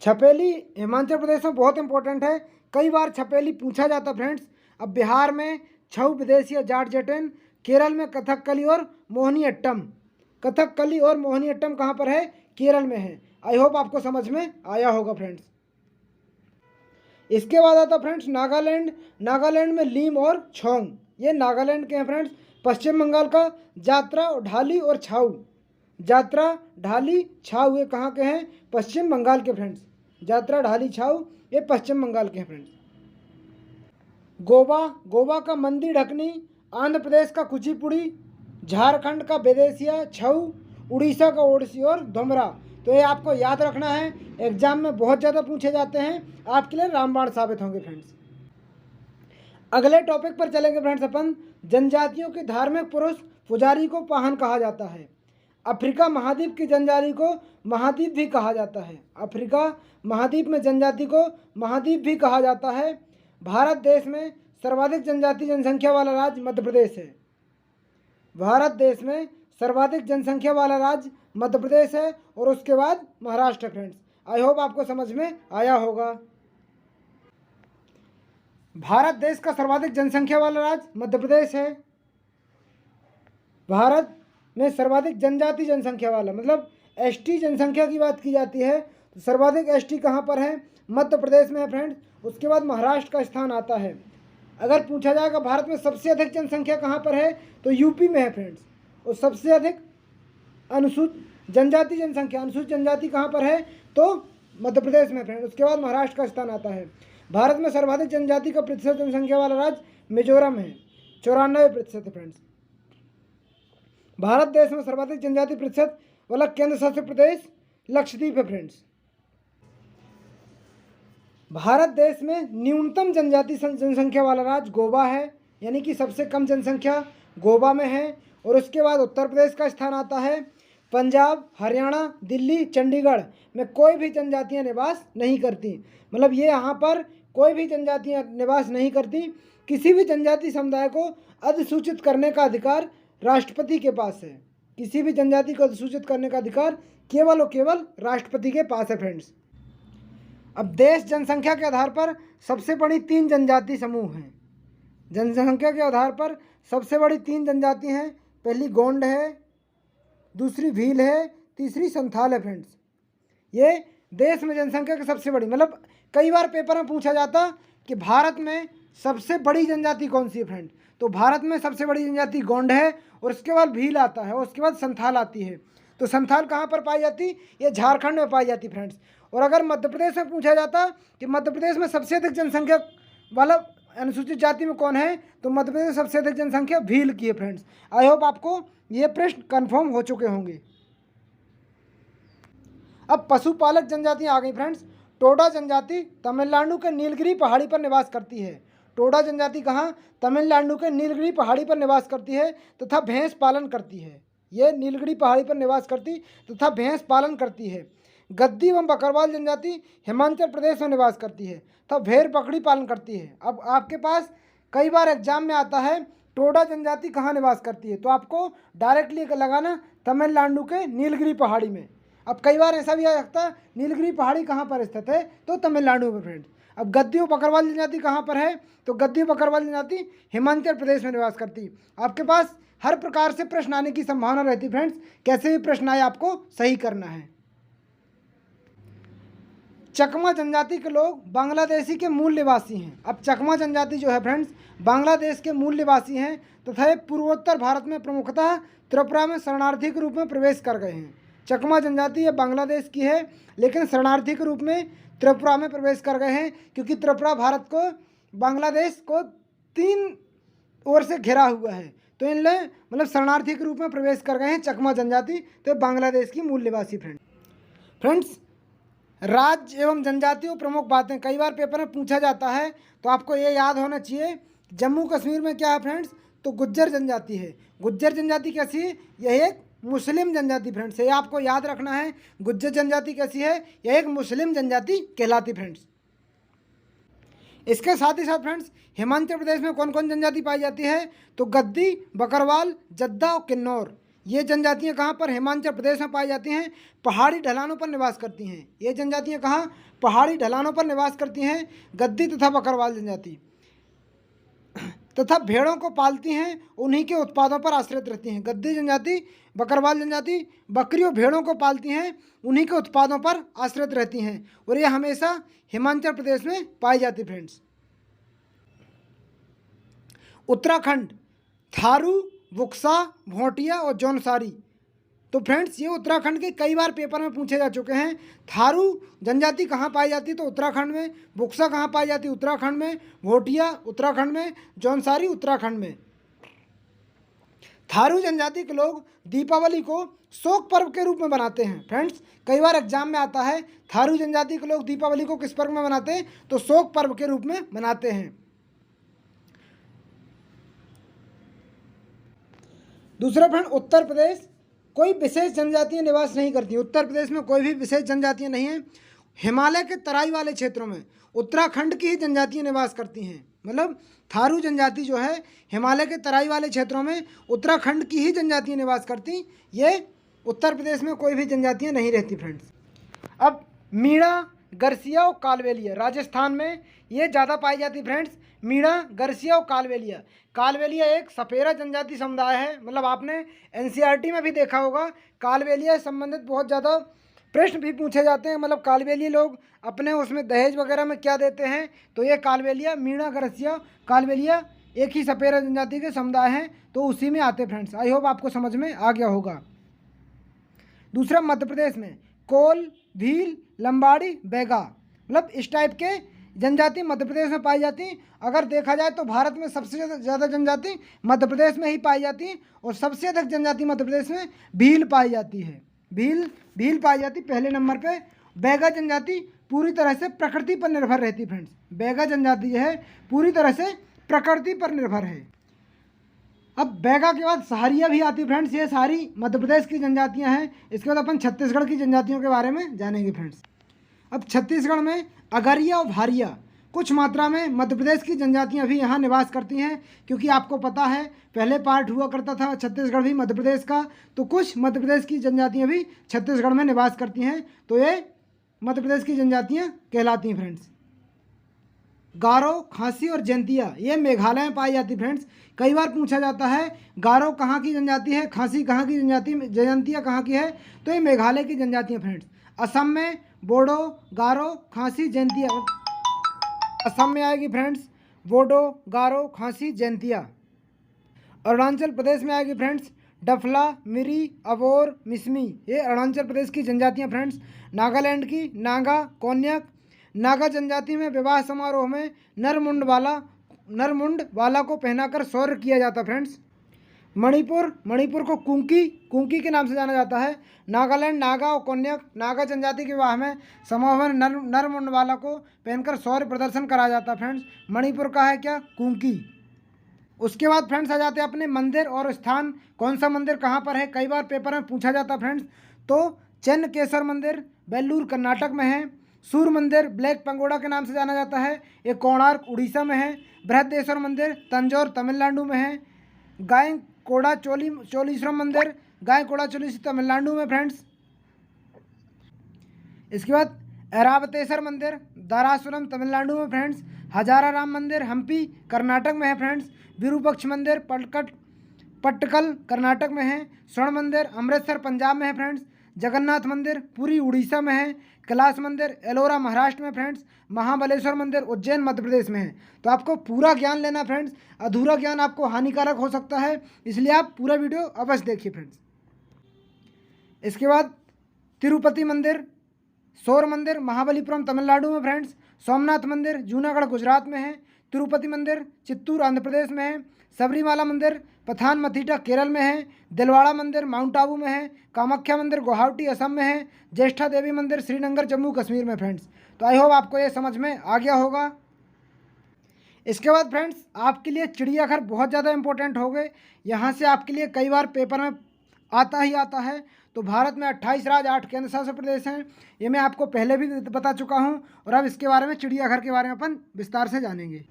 छपेली हिमाचल प्रदेश में बहुत इंपॉर्टेंट है, कई बार छपेली पूछा जाता फ्रेंड्स। अब बिहार में छऊ विदेशिया जटजटिन। केरल में कथकली और मोहिनीअट्टम। कथकली और मोहिनीअट्टम कहाँ पर है, केरल में है। आई होप आपको समझ में आया होगा फ्रेंड्स। इसके बाद आता फ्रेंड्स नागालैंड में लीम और छोंग ये नागालैंड के हैं फ्रेंड्स। पश्चिम बंगाल का जात्रा ढाली और छाऊ। जात्रा ढाली छाऊ ये कहाँ के हैं, पश्चिम बंगाल के फ्रेंड्स। जात्रा ढाली छाऊ ये पश्चिम बंगाल के हैं फ्रेंड्स। गोवा का मंदी ढकनी। आंध्र प्रदेश का कुचिपुड़ी। झारखंड का बेदेसिया छऊ। उड़ीसा का ओडिसी और धुमरा। तो ये आपको याद रखना है, एग्जाम में बहुत ज़्यादा पूछे जाते हैं, आपके लिए रामबाण साबित होंगे फ्रेंड्स। अगले टॉपिक पर चलेंगे फ्रेंड्स अपन। जनजातियों के धार्मिक पुरुष पुजारी को पाहन कहा जाता है। अफ्रीका महाद्वीप की जनजाति को महाद्वीप भी कहा जाता है। अफ्रीका महाद्वीप में जनजाति को महाद्वीप भी कहा जाता है। भारत देश में सर्वाधिक जनजाति जनसंख्या वाला राज्य मध्य प्रदेश है। भारत देश में सर्वाधिक जनसंख्या वाला राज्य मध्य प्रदेश है और उसके बाद महाराष्ट्र फ्रेंड्स। आई होप आपको समझ में आया होगा। भारत देश का सर्वाधिक जनसंख्या वाला राज्य मध्य प्रदेश है। भारत में सर्वाधिक जनजाति जनसंख्या वाला मतलब एसटी जनसंख्या की बात की जाती है तो सर्वाधिक एसटी कहाँ पर है, मध्य प्रदेश में है फ्रेंड्स। उसके बाद महाराष्ट्र का स्थान आता है। अगर पूछा जाएगा भारत में सबसे अधिक जनसंख्या कहाँ पर है तो यूपी में है फ्रेंड्स। और सबसे अधिक अनुसूचित जनजाति जनसंख्या, अनुसूचित जनजाति कहाँ पर है तो मध्य प्रदेश में फ्रेंड। उसके बाद महाराष्ट्र का स्थान आता है। भारत में सर्वाधिक जनजाति का प्रतिशत जनसंख्या वाला राज्य मिजोरम है, 94% है फ्रेंड्स। भारत देश में सर्वाधिक जनजाति प्रतिशत वाला केंद्र शासित प्रदेश लक्षद्वीप है फ्रेंड्स। भारत देश में न्यूनतम जनजाति जनसंख्या वाला राज्य गोवा है, यानी कि सबसे कम जनसंख्या गोवा में है। और उसके बाद उत्तर प्रदेश का स्थान आता है। पंजाब, हरियाणा, दिल्ली, चंडीगढ़ में कोई भी जनजातियां निवास नहीं करती, मतलब ये यहाँ पर कोई भी जनजातियां निवास नहीं करती। किसी भी जनजाति समुदाय को अधिसूचित करने का अधिकार राष्ट्रपति के पास है। किसी भी जनजाति को अधिसूचित करने का अधिकार केवल और केवल राष्ट्रपति के पास है फ्रेंड्स। अब देश जनसंख्या के आधार पर सबसे बड़ी 3 जनजाति समूह हैं। जनसंख्या के आधार पर सबसे बड़ी 3 जनजाति हैं। पहली गोंड है, दूसरी भील है, तीसरी संथाल है फ्रेंड्स। ये देश में जनसंख्या की सबसे बड़ी, मतलब कई बार पेपर में पूछा जाता कि भारत में सबसे बड़ी जनजाति कौन सी है फ्रेंड, तो भारत में सबसे बड़ी जनजाति गोंड है और उसके बाद भील आता है और उसके बाद संथाल आती है। तो संथाल कहाँ पर पाई जाती, ये झारखंड में पाई जाती फ्रेंड्स। और अगर मध्य प्रदेश में पूछा जाता कि मध्य प्रदेश में सबसे अधिक जनसंख्या वाला अनुसूचित जाति में कौन है, तो मध्य प्रदेश में सबसे अधिक जनसंख्या भील की है फ्रेंड्स। आई होप आपको ये प्रश्न कंफर्म हो चुके होंगे। अब पशुपालक जनजातियां आ गई फ्रेंड्स। टोडा जनजाति तमिलनाडु के नीलगिरी पहाड़ी पर निवास करती है। टोडा जनजाति कहाँ, तमिलनाडु के नीलगिरी पहाड़ी पर निवास करती है तथा भैंस पालन करती है। ये नीलगिरी पहाड़ी पर निवास करती तथा भैंस पालन करती है। गद्दी एवं बकरवाल जनजाति हिमाचल प्रदेश में निवास करती है तथा भेड़ बकरी पालन करती है। अब आपके पास कई बार एग्जाम में आता है टोडा जनजाति कहाँ निवास करती है, तो आपको डायरेक्टली लगाना तमिलनाडु के नीलगिरी पहाड़ी में। अब कई बार ऐसा भी आ सकता है नीलगिरी पहाड़ी कहाँ पर स्थित है, तो तमिलनाडु में फ्रेंड्स। अब गद्दी और बकरवाल जनजाति कहाँ पर है, तो गद्दी और बकरवाल जनजाति हिमाचल प्रदेश में निवास करती। आपके पास हर प्रकार से प्रश्न आने की संभावना रहती फ्रेंड्स, कैसे भी प्रश्न आए आपको सही करना है। चकमा जनजाति के लोग बांग्लादेशी के मूल निवासी हैं। अब चकमा जनजाति जो है फ्रेंड्स बांग्लादेश के मूल निवासी हैं तथा पूर्वोत्तर भारत में प्रमुखतः त्रिपुरा में शरणार्थी के रूप में प्रवेश कर गए हैं। चकमा जनजाति ये बांग्लादेश की है लेकिन शरणार्थी के रूप में त्रिपुरा में प्रवेश कर गए हैं, क्योंकि त्रिपुरा भारत को बांग्लादेश को 3 ओर से घिरा हुआ है, तो इन लोग मतलब शरणार्थी के रूप में प्रवेश कर गए हैं चकमा जनजाति, तो बांग्लादेश की मूल निवासी फ्रेंड्स। राज्य एवं जनजातियों प्रमुख बातें कई बार पेपर में पूछा जाता है, तो आपको ये याद होना चाहिए। जम्मू कश्मीर में क्या है फ्रेंड्स, तो गुज्जर जनजाति है। गुज्जर जनजाति कैसी है, यह एक मुस्लिम जनजाति फ्रेंड्स, ये आपको याद रखना है। गुज्जर जनजाति कैसी है, यह एक मुस्लिम जनजाति कहलाती फ्रेंड्स। इसके साथ ही साथ फ्रेंड्स हिमाचल प्रदेश में कौन कौन जनजाति पाई जाती है, तो गद्दी, बकरवाल, जद्दा और किन्नौर, ये जनजातियां कहाँ पर हिमाचल प्रदेश में पाई जाती हैं, पहाड़ी ढलानों पर निवास करती हैं। ये जनजातियां कहाँ, पहाड़ी ढलानों पर निवास करती हैं, गद्दी तथा बकरवाल जनजाति, तथा भेड़ों को पालती हैं, उन्हीं के उत्पादों पर आश्रित रहती हैं। गद्दी जनजाति, बकरवाल जनजाति बकरियों भेड़ों को पालती हैं, उन्हीं के उत्पादों पर आश्रित रहती हैं और ये हमेशा हिमाचल प्रदेश में पाई जाती फ्रेंड्स। उत्तराखंड थारू, बुक्सा, भोटिया और जौनसारी, तो फ्रेंड्स ये उत्तराखंड के कई बार पेपर में पूछे जा चुके हैं। थारू जनजाति कहाँ पाई जाती है, तो उत्तराखंड में। बुक्सा कहाँ पाई जाती है, उत्तराखंड में। भोटिया उत्तराखंड में, जौनसारी उत्तराखंड में। थारू जनजाति के लोग दीपावली को शोक पर्व के रूप में मनाते हैं फ्रेंड्स। कई बार एग्जाम में आता है थारू जनजाति के लोग दीपावली को किस पर्व में मनाते हैं, तो शोक पर्व के रूप में मनाते हैं। दूसरा फ्रेंड उत्तर प्रदेश कोई विशेष जनजातियां निवास नहीं करती। उत्तर प्रदेश में कोई भी विशेष जनजातियां नहीं हैं। हिमालय के तराई वाले क्षेत्रों में उत्तराखंड की ही जनजातियां निवास करती हैं। मतलब थारू जनजाति जो है हिमालय के तराई वाले क्षेत्रों में उत्तराखंड की ही जनजातियां निवास करती, ये उत्तर प्रदेश में कोई भी जनजातियां नहीं रहती फ्रेंड्स। अब मीणा, गरसिया और कालबेलिया राजस्थान में ये ज़्यादा पाई जाती फ्रेंड्स। मीणा, गरसिया और कालबेलिया। कालबेलिया एक सपेरा जनजाति समुदाय है, मतलब आपने एनसीईआरटी में भी देखा होगा कालबेलिया से संबंधित बहुत ज़्यादा प्रश्न भी पूछे जाते हैं। मतलब कालबेलिया लोग अपने उसमें दहेज वगैरह में क्या देते हैं, तो ये कालबेलिया, मीणा, गरसिया, कालबेलिया एक ही सपेरा जनजाति के समुदाय हैं, तो उसी में आते फ्रेंड्स। आई होप आपको समझ में आ गया होगा। दूसरा, मध्य प्रदेश में कोल, भील, लंबाड़ी, बैगा, मतलब इस टाइप के जनजाति मध्य प्रदेश में पाई जाती हैं। अगर देखा जाए तो भारत में सबसे ज़्यादा जनजाति मध्य प्रदेश में ही पाई जाती है, और सबसे अधिक जनजाति मध्य प्रदेश में भील पाई जाती है। भील पाई जाती पहले नंबर पे। बैगा जनजाति पूरी तरह से प्रकृति पर निर्भर रहती है फ्रेंड्स। बैगा जनजाति जो है पूरी तरह से प्रकृति पर निर्भर है। अब बैगा के बाद सहारिया भी आती है फ्रेंड्स। ये सारी मध्य प्रदेश की जनजातियां हैं। इसके बाद अपन छत्तीसगढ़ की जनजातियों के बारे में जानेंगे फ्रेंड्स। अब छत्तीसगढ़ में अगरिया और भारिया कुछ मात्रा में मध्य प्रदेश की जनजातियां भी यहाँ निवास करती हैं, क्योंकि आपको पता है पहले पार्ट हुआ करता था छत्तीसगढ़ भी मध्य प्रदेश का, तो कुछ मध्य प्रदेश की जनजातियां भी छत्तीसगढ़ में निवास करती हैं, तो ये मध्य प्रदेश की जनजातियां कहलाती हैं फ्रेंड्स। गारो, खासी और जैंतिया ये मेघालय में पाई जाती फ्रेंड्स। कई बार पूछा जाता है गारो कहाँ की जनजाति है, खासी कहाँ की जनजाति, जयंतिया कहाँ की है, तो ये मेघालय की जनजातियाँ फ्रेंड्स। असम में बोडो, गारो, खासी, जैंतिया, असम में आएगी फ्रेंड्स बोडो, गारो, खासी, जैंतिया। अरुणाचल प्रदेश में आएगी फ्रेंड्स डफला, मिरी, अबोर, मिसमी, ये अरुणाचल प्रदेश की जनजातियाँ फ्रेंड्स। नागालैंड की नागा, कोन्याक, नागा जनजाति में विवाह समारोह में नरमुंड वाला को पहनाकर शौर्य किया जाता फ्रेंड्स। मणिपुर को कुंकी के नाम से जाना जाता है। नागालैंड, नागा और कोन्याक, नागा जनजाति के विवाह में समारोह में नरमुंड वाला को पहनकर शौर्य प्रदर्शन कराया जाता फ्रेंड्स। मणिपुर का है क्या, कुंकी। उसके बाद फ्रेंड्स आ जाते हैं अपने मंदिर और स्थान, कौन सा मंदिर कहाँ पर है, कई बार पेपर में पूछा जाता फ्रेंड्स। तो चेन्नकेश्वर मंदिर बेल्लूर कर्नाटक में है। सूर्य मंदिर ब्लैक पंगोड़ा के नाम से जाना जाता है, ये कोणार्क उड़ीसा में है। बृहदेश्वर मंदिर तंजौर तमिलनाडु में है। गायकोड़ा चोलीश्वरम मंदिर गायकोड़ा चोलीश्वरम तमिलनाडु में फ्रेंड्स। इसके बाद ऐरावतेश्वर मंदिर दारासुरम तमिलनाडु में फ्रेंड्स। हजाराराम मंदिर हम्पी कर्नाटक में है फ्रेंड्स। विरूपक्ष मंदिर पट्टकल कर्नाटक में है। स्वर्ण मंदिर अमृतसर पंजाब में है फ्रेंड्स। जगन्नाथ मंदिर पुरी उड़ीसा में है। कैलाश मंदिर एलोरा महाराष्ट्र में फ्रेंड्स। महाबलेश्वर मंदिर उज्जैन मध्य प्रदेश में है। तो आपको पूरा ज्ञान लेना फ्रेंड्स, अधूरा ज्ञान आपको हानिकारक हो सकता है, इसलिए आप पूरा वीडियो अवश्य देखिए फ्रेंड्स। इसके बाद तिरुपति मंदिर, सौर मंदिर महाबलीपुरम तमिलनाडु में फ्रेंड्स। सोमनाथ मंदिर जूनागढ़ गुजरात में है। तिरुपति मंदिर चित्तूर आंध्र प्रदेश में है। सबरीमाला मंदिर पथानमथिट्टा केरल में है। दिलवाड़ा मंदिर माउंट आबू में है। कामाख्या मंदिर गुवाहाटी असम में है। ज्येष्ठा देवी मंदिर श्रीनगर जम्मू कश्मीर में फ्रेंड्स। तो आई होप आपको ये समझ में आ गया होगा। इसके बाद फ्रेंड्स आपके लिए चिड़ियाघर बहुत ज़्यादा इंपॉर्टेंट हो गए। यहाँ से आपके लिए कई बार पेपर में आता ही आता है। तो भारत में 28 राज्य 8 केंद्र शासित प्रदेश हैं, ये मैं आपको पहले भी बता चुका हूँ, और अब इसके बारे में चिड़ियाघर के बारे में अपन विस्तार से जानेंगे।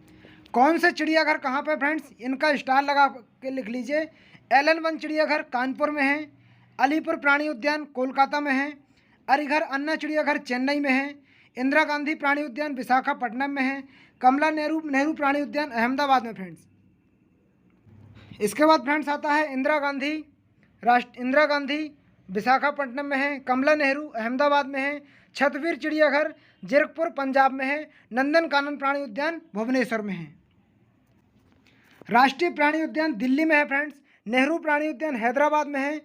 कौन से चिड़ियाघर कहाँ पे फ्रेंड्स, इनका स्टार लगा के लिख लीजिए। एलन वन चिड़ियाघर कानपुर में है। अलीपुर प्राणी उद्यान कोलकाता में है। अलीघर अन्ना चिड़ियाघर चेन्नई में है। इंदिरा गांधी प्राणी उद्यान विशाखापट्टनम में है। कमला नेहरू प्राणी उद्यान अहमदाबाद में फ्रेंड्स। इसके बाद फ्रेंड्स आता है इंदिरा गांधी विशाखापट्टनम में है। कमला नेहरू अहमदाबाद में है। छतवीर चिड़ियाघर जीरकपुर पंजाब में है। नंदनकानन प्राणी उद्यान भुवनेश्वर में है। राष्ट्रीय प्राणी उद्यान दिल्ली में है फ्रेंड्स। नेहरू प्राणी उद्यान हैदराबाद में है।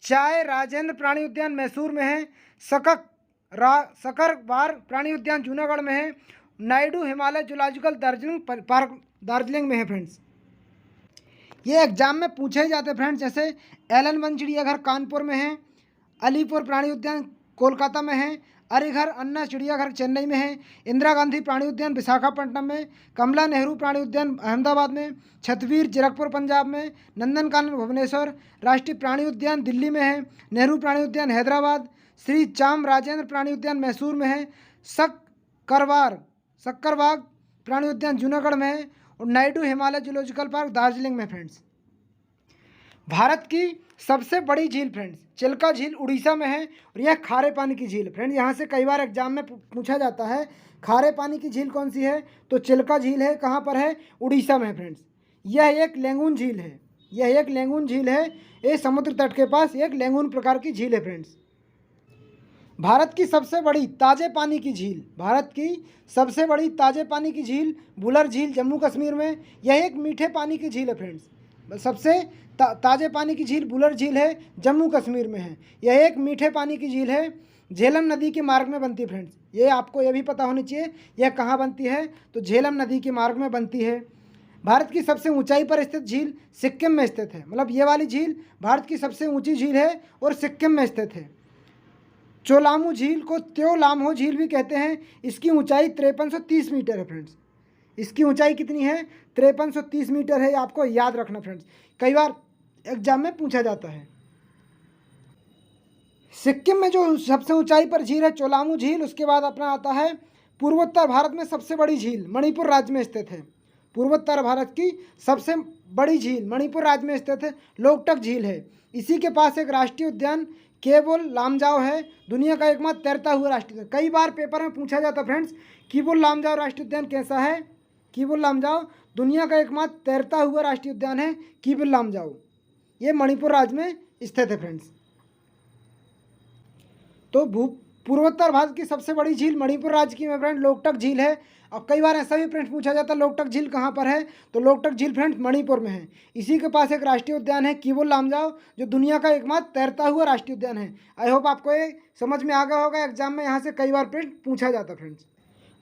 चाय राजेंद्र प्राणी उद्यान मैसूर में है। सकरवार प्राणी उद्यान जूनागढ़ में है। नायडू हिमालय जूलॉजिकल पार्क दार्जिलिंग में है फ्रेंड्स। ये एग्जाम में पूछे ही जाते फ्रेंड्स, जैसे एलन वन चिड़ियाघर कानपुर में है। अलीपुर प्राणी उद्यान कोलकाता में है। अलीघर अन्ना चिड़ियाघर चेन्नई में है। इंदिरा गांधी प्राणी उद्यान विशाखापट्टनम में। कमला नेहरू प्राणी उद्यान अहमदाबाद में। छतवीर जीरकपुर पंजाब में। नंदनकानन भुवनेश्वर। राष्ट्रीय प्राणी उद्यान दिल्ली में है। नेहरू प्राणी उद्यान हैदराबाद। श्री चाम राजेंद्र प्राणी उद्यान मैसूर में है। सक्करबाग प्राणी उद्यान जूनागढ़ में है। और नायडू हिमालय जूलॉजिकल पार्क दार्जिलिंग में फ्रेंड्स। भारत की सबसे बड़ी झील फ्रेंड्स चिल्का झील उड़ीसा में है, और यह खारे पानी की झील फ्रेंड्स। यहाँ से कई बार एग्जाम में पूछा जाता है खारे पानी की झील कौन सी है, तो चिल्का झील है। कहाँ पर है, उड़ीसा में फ्रेंड्स। यह एक लैगून झील है। ये समुद्र तट के पास एक लैगून प्रकार की झील है फ्रेंड्स। भारत की सबसे बड़ी ताज़े पानी की झील, भारत की सबसे बड़ी ताज़े पानी की झील बुलर झील जम्मू कश्मीर में। यह एक मीठे पानी की झील है फ्रेंड्स। सबसे ताज़े पानी की झील बुलर झील है, जम्मू कश्मीर में है। यह एक मीठे पानी की झील है, झेलम नदी के मार्ग में बनती है फ्रेंड्स। ये आपको यह भी पता होनी चाहिए यह कहाँ बनती है, तो झेलम नदी के मार्ग में बनती है। भारत की सबसे ऊंचाई पर स्थित झील सिक्किम में स्थित है, मतलब ये वाली झील भारत की सबसे ऊंची झील है और सिक्किम में स्थित है। चोलामू झील को त्योलामहो झील भी कहते हैं। इसकी ऊंचाई 5330 मीटर है फ्रेंड्स। इसकी ऊंचाई कितनी है? 5330 मीटर है। आपको याद रखना फ्रेंड्स, कई बार एग्जाम में पूछा जाता है। सिक्किम में जो सबसे ऊंचाई पर झील है चोलामू झील। उसके बाद अपना आता है पूर्वोत्तर भारत में सबसे बड़ी झील मणिपुर राज्य में स्थित है। पूर्वोत्तर भारत की सबसे बड़ी झील मणिपुर राज्य में स्थित है, लोकटक झील है। इसी के पास एक राष्ट्रीय उद्यान केवल लामजाओ है, दुनिया का एकमात्र तैरता हुआ राष्ट्रीय उद्यान। कई बार पेपर में पूछा जाता फ्रेंड्स, केवल लामजाओ राष्ट्रीय उद्यान कैसा है? केवल लामजाओ दुनिया का एकमात्र तैरता हुआ राष्ट्रीय उद्यान है केवल लामजाओ। ये मणिपुर राज्य में स्थित है फ्रेंड्स। तो पूर्वोत्तर भारत की सबसे बड़ी झील मणिपुर राज्य की में फ्रेंड लोकटक झील है। अब कई बार ऐसा भी फ्रेंड्स पूछा जाता है लोकटक झील कहाँ पर है, तो लोकटक झील फ्रेंड्स मणिपुर में है। इसी के पास एक राष्ट्रीय उद्यान है किवुल लामजाओ, जो दुनिया का एकमात्र तैरता हुआ राष्ट्रीय उद्यान है। आई होप आपको ये समझ में आ गया होगा, एग्जाम में यहाँ से कई बार फ्रेंड्स पूछा जाता फ्रेंड्स।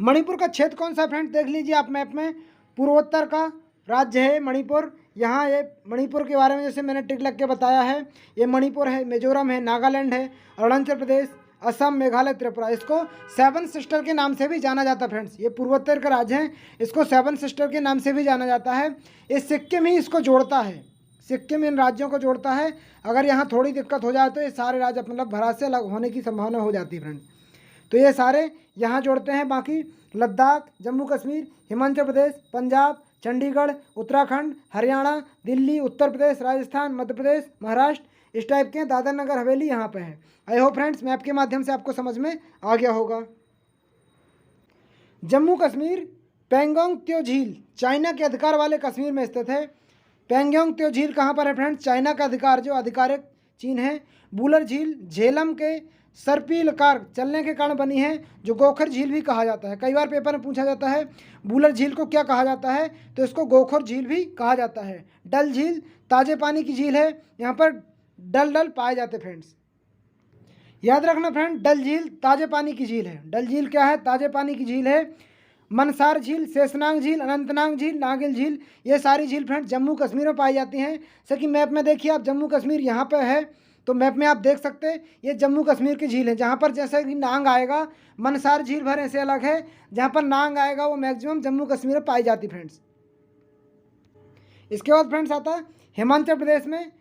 मणिपुर का क्षेत्र कौन सा फ्रेंड्स देख लीजिए आप मैप में, पूर्वोत्तर का राज्य है मणिपुर। यहाँ ये मणिपुर के बारे में जैसे मैंने टिक लग के बताया है, ये मणिपुर है, मिजोरम है, नागालैंड है, अरुणाचल प्रदेश, असम, मेघालय, त्रिपुरा। इसको सेवन सिस्टर के नाम से भी जाना जाता है फ्रेंड्स। ये पूर्वोत्तर का राज्य है, इसको सेवन सिस्टर के नाम से भी जाना जाता है। ये सिक्किम ही इसको जोड़ता है, सिक्किम इन राज्यों को जोड़ता है। अगर यहाँ थोड़ी दिक्कत हो जाए तो ये सारे राज्य मतलब भारत से अलग होने की संभावना हो जाती है फ्रेंड्स। तो ये सारे यहाँ जोड़ते हैं। बाकी लद्दाख, जम्मू कश्मीर, हिमाचल प्रदेश, पंजाब, चंडीगढ़, उत्तराखंड, हरियाणा, दिल्ली, उत्तर प्रदेश, राजस्थान, मध्य प्रदेश, महाराष्ट्र, इस टाइप के दादर नगर हवेली यहाँ पे है। आई होप फ्रेंड्स मैप के माध्यम से आपको समझ में आ गया होगा। जम्मू कश्मीर पेंगोंग त्यो झील चाइना के अधिकार वाले कश्मीर में स्थित है। पेंगोंग त्यो झील कहाँ पर है फ्रेंड्स? चाइना का अधिकार जो आधिकारिक चीन है। बुलर झील झेलम के सर्पिलकार चलने के कारण बनी है, जो गोखर झील भी कहा जाता है। कई बार पेपर में पूछा जाता है बुलर झील को क्या कहा जाता है, तो इसको गोखर झील भी कहा जाता है। डल झील ताजे पानी की झील है, यहाँ पर डल पाए जाते फ्रेंड्स। याद रखना फ्रेंड, डल झील ताजे पानी की झील है। डल झील क्या है? ताजे पानी की झील है। मनसार झील, शेषनाग झील, अनंतनाग झील, नागिल झील, ये सारी झील फ्रेंड जम्मू कश्मीर में पाई जाती हैं। जैसे कि मैप में देखिए आप, जम्मू कश्मीर यहाँ पर है, तो मैप में आप देख सकते हैं ये जम्मू कश्मीर की झील है। जहाँ पर जैसे कि नांग आएगा, मनसार झील भर ऐसे अलग है, जहाँ पर नांग आएगा वो मैक्सिमम जम्मू कश्मीर में पाई जाती फ्रेंड्स। इसके बाद फ्रेंड्स आता है हिमाचल प्रदेश में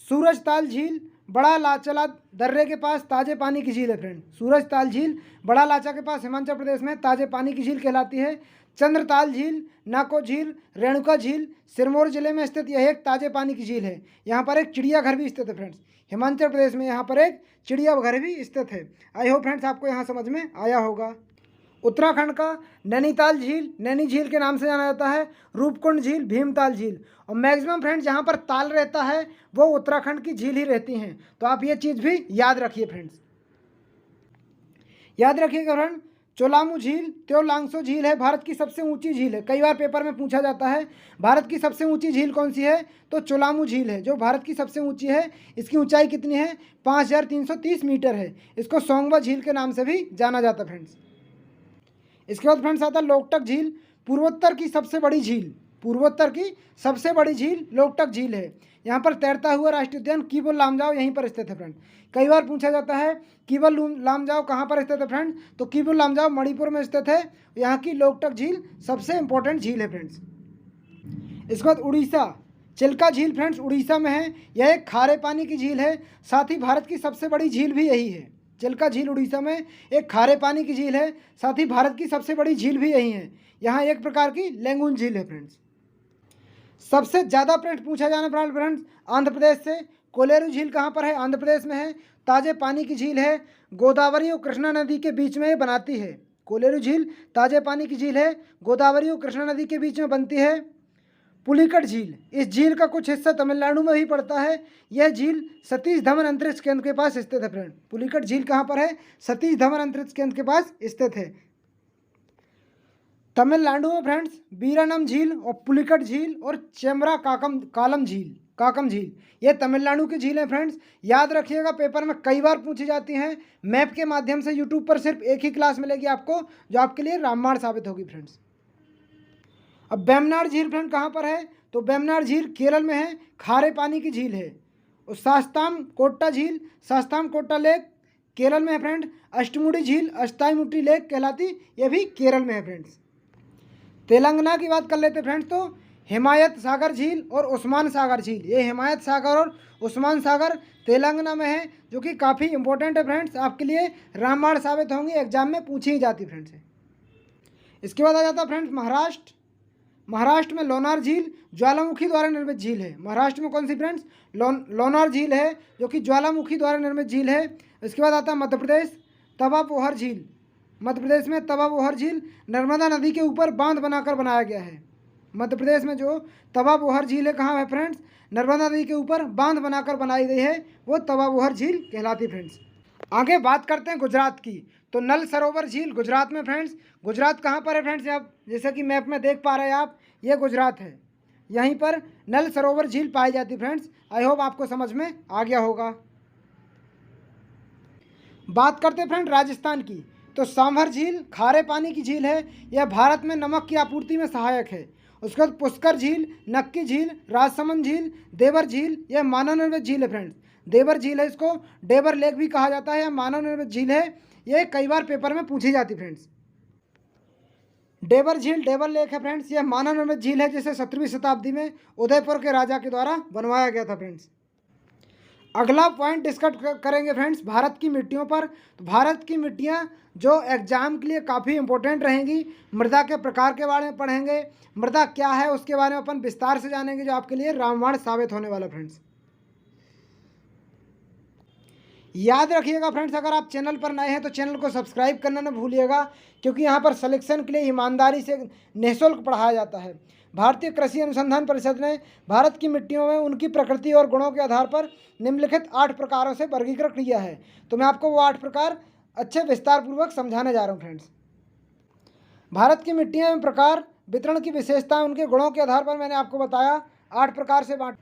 सूरजताल झील बड़ा लाचला दर्रे के पास ताजे पानी की झील है फ्रेंड। सूरजताल झील बड़ा लाचा के पास हिमाचल प्रदेश में ताजे पानी की झील कहलाती है। चंद्रताल झील, नाको झील, रेणुका झील सिरमौर जिले में स्थित यह एक ताजे पानी की झील है। यहाँ पर एक चिड़ियाघर भी स्थित है फ्रेंड्स। हिमाचल प्रदेश में यहाँ पर एक चिड़ियाघर भी स्थित है। आई होप फ्रेंड्स आपको यहाँ समझ में आया होगा। उत्तराखंड का नैनीताल झील नैनी झील के नाम से जाना जाता है। रूपकुंड झील, भीमताल झील, और मैक्सिमम फ्रेंड्स जहाँ पर ताल रहता है वो उत्तराखंड की झील ही रहती हैं। तो आप ये चीज़ भी याद रखिए फ्रेंड्स। याद रखिएगा फ्रेंड, चोलामू झील त्योलांगसो झील है, भारत की सबसे ऊंची झील है। कई बार पेपर में पूछा जाता है भारत की सबसे ऊंची झील कौन सी है, तो चोलामू झील है जो भारत की सबसे ऊंची है। इसकी ऊंचाई कितनी है? 5330 मीटर है। इसको सोंगवा झील के नाम से भी जाना जाता है फ्रेंड्स। इसके बाद फ्रेंड्स आता है लोकटक झील, पूर्वोत्तर की सबसे बड़ी झील। पूर्वोत्तर की सबसे बड़ी झील लोकटक झील है। यहाँ पर तैरता हुआ राष्ट्रीय उद्यान किवुल लामजाओ यहीं पर स्थित है फ्रेंड। कई बार पूछा जाता है किवुल लामजाओ कहाँ पर स्थित है फ्रेंड, तो किवुल लामजाओ मणिपुर में स्थित है। यहाँ की लोकटक झील सबसे इंपॉर्टेंट झील है फ्रेंड्स। इसके बाद उड़ीसा चिल्का झील फ्रेंड्स उड़ीसा में है। यह एक खारे पानी की झील है, साथ ही भारत की सबसे बड़ी झील भी यही है। चिल्का झील उड़ीसा में एक खारे पानी की झील है, साथ ही भारत की सबसे बड़ी झील भी यही है। यहाँ एक प्रकार की लैंगून झील है फ्रेंड्स। सबसे ज़्यादा फ्रेंड्स पूछा जाने वाला फ्रेंड्स आंध्र प्रदेश से कोलेरू झील कहाँ पर है? आंध्र प्रदेश में है। ताजे पानी की झील है, गोदावरी और कृष्णा नदी के बीच में बनाती है। कोलेरू झील ताजे पानी की झील है, गोदावरी और कृष्णा नदी के बीच में बनती है। पुलिकट झील, इस झील का कुछ हिस्सा तमिलनाडु में भी पड़ता है। यह झील सतीश धवन अंतरिक्ष केंद्र के पास स्थित है फ्रेंड। पुलिकट झील कहाँ पर है? सतीश धवन अंतरिक्ष केंद्र के पास स्थित है। तमिलनाडु में फ्रेंड्स बीरानम झील और पुलिकट झील और चेम्बरा काकम झील ये तमिलनाडु की झील है फ्रेंड्स। याद रखिएगा, पेपर में कई बार पूछी जाती हैं। मैप के माध्यम से यूट्यूब पर सिर्फ एक ही क्लास मिलेगी आपको, जो आपके लिए रामबाण साबित होगी फ्रेंड्स। अब वेम्बनाड झील फ्रेंड कहाँ पर है? तो वेम्बनाड झील केरल में है, खारे पानी की झील है। और शास्ताम कोट्टा झील, शास्ताम कोट्टा लेक केरल में है फ्रेंड। अष्टमुडी झील, अष्टाईमुट्टी लेक कहलाती, ये भी केरल में है फ्रेंड्स। तेलंगाना की बात कर लेते फ्रेंड्स, तो हिमायत सागर झील और उस्मान सागर झील, ये हिमायत सागर और उस्मान सागर तेलंगाना में है, जो कि काफ़ी इंपॉर्टेंट है फ्रेंड्स, आपके लिए रामबाण साबित होंगे, एग्जाम में पूछी ही जाती फ्रेंड्स। इसके बाद आ जाता फ्रेंड्स महाराष्ट्र। महाराष्ट्र में लोनार झील ज्वालामुखी द्वारा निर्मित झील है। महाराष्ट्र में कौन सी फ्रेंड्स? लोनार झील है, जो कि ज्वालामुखी द्वारा निर्मित झील है। इसके बाद आता है मध्य प्रदेश, तवा पोहर झील। मध्य प्रदेश में तवा पोहर झील नर्मदा नदी के ऊपर बांध बनाकर बनाया गया है। मध्य प्रदेश में जो तवा पोहर झील है कहाँ है फ्रेंड्स? नर्मदा नदी के ऊपर बांध बनाकर बनाई गई है, वो तवा पोहर झील कहलाती फ्रेंड्स। आगे बात करते हैं गुजरात की, तो नल सरोवर झील गुजरात में फ्रेंड्स। गुजरात कहाँ पर है फ्रेंड्स? आप जैसे कि मैप में देख पा रहे हैं आप, ये गुजरात है, यहीं पर नल सरोवर झील पाई जाती फ्रेंड्स। आई होप आपको समझ में आ गया होगा। बात करते हैं फ्रेंड राजस्थान की, तो सांभर झील खारे पानी की झील है, यह भारत में नमक की आपूर्ति में सहायक है। उसके बाद पुष्कर झील, नक्की झील, राजसमंद झील, देवर झील, यह मानव निर्मित झील है फ्रेंड्स। देवर झील है, इसको डेबर लेक भी कहा जाता है, यह मानव निर्मित झील है, ये कई बार पेपर में पूछी जाती फ्रेंड्स। डेबर झील डेबर लेक है फ्रेंड्स, यह मानव निर्मित झील है, जिसे 17वीं शताब्दी में उदयपुर के राजा के द्वारा बनवाया गया था फ्रेंड्स। अगला पॉइंट डिस्कस करेंगे फ्रेंड्स भारत की मिट्टियों पर। तो भारत की मिट्टियाँ जो एग्जाम के लिए काफ़ी इंपॉर्टेंट रहेंगी, मृदा के प्रकार के बारे में पढ़ेंगे, मृदा क्या है उसके बारे में अपन विस्तार से जानेंगे, जो आपके लिए रामबाण साबित होने वाला फ्रेंड्स। याद रखिएगा फ्रेंड्स, अगर आप चैनल पर नए हैं तो चैनल को सब्सक्राइब करना न भूलिएगा, क्योंकि यहाँ पर सिलेक्शन के लिए ईमानदारी से निःशुल्क पढ़ाया जाता है। भारतीय कृषि अनुसंधान परिषद ने भारत की मिट्टियों में उनकी प्रकृति और गुणों के आधार पर निम्नलिखित 8 प्रकारों से वर्गीकृत किया है। तो मैं आपको वो 8 प्रकार अच्छे विस्तार पूर्वक समझाने जा रहा हूँ फ्रेंड्स। भारत की मिट्टियाँ एवं प्रकार, वितरण की विशेषताएं, उनके गुणों के आधार पर मैंने आपको बताया 8 प्रकार से बांट।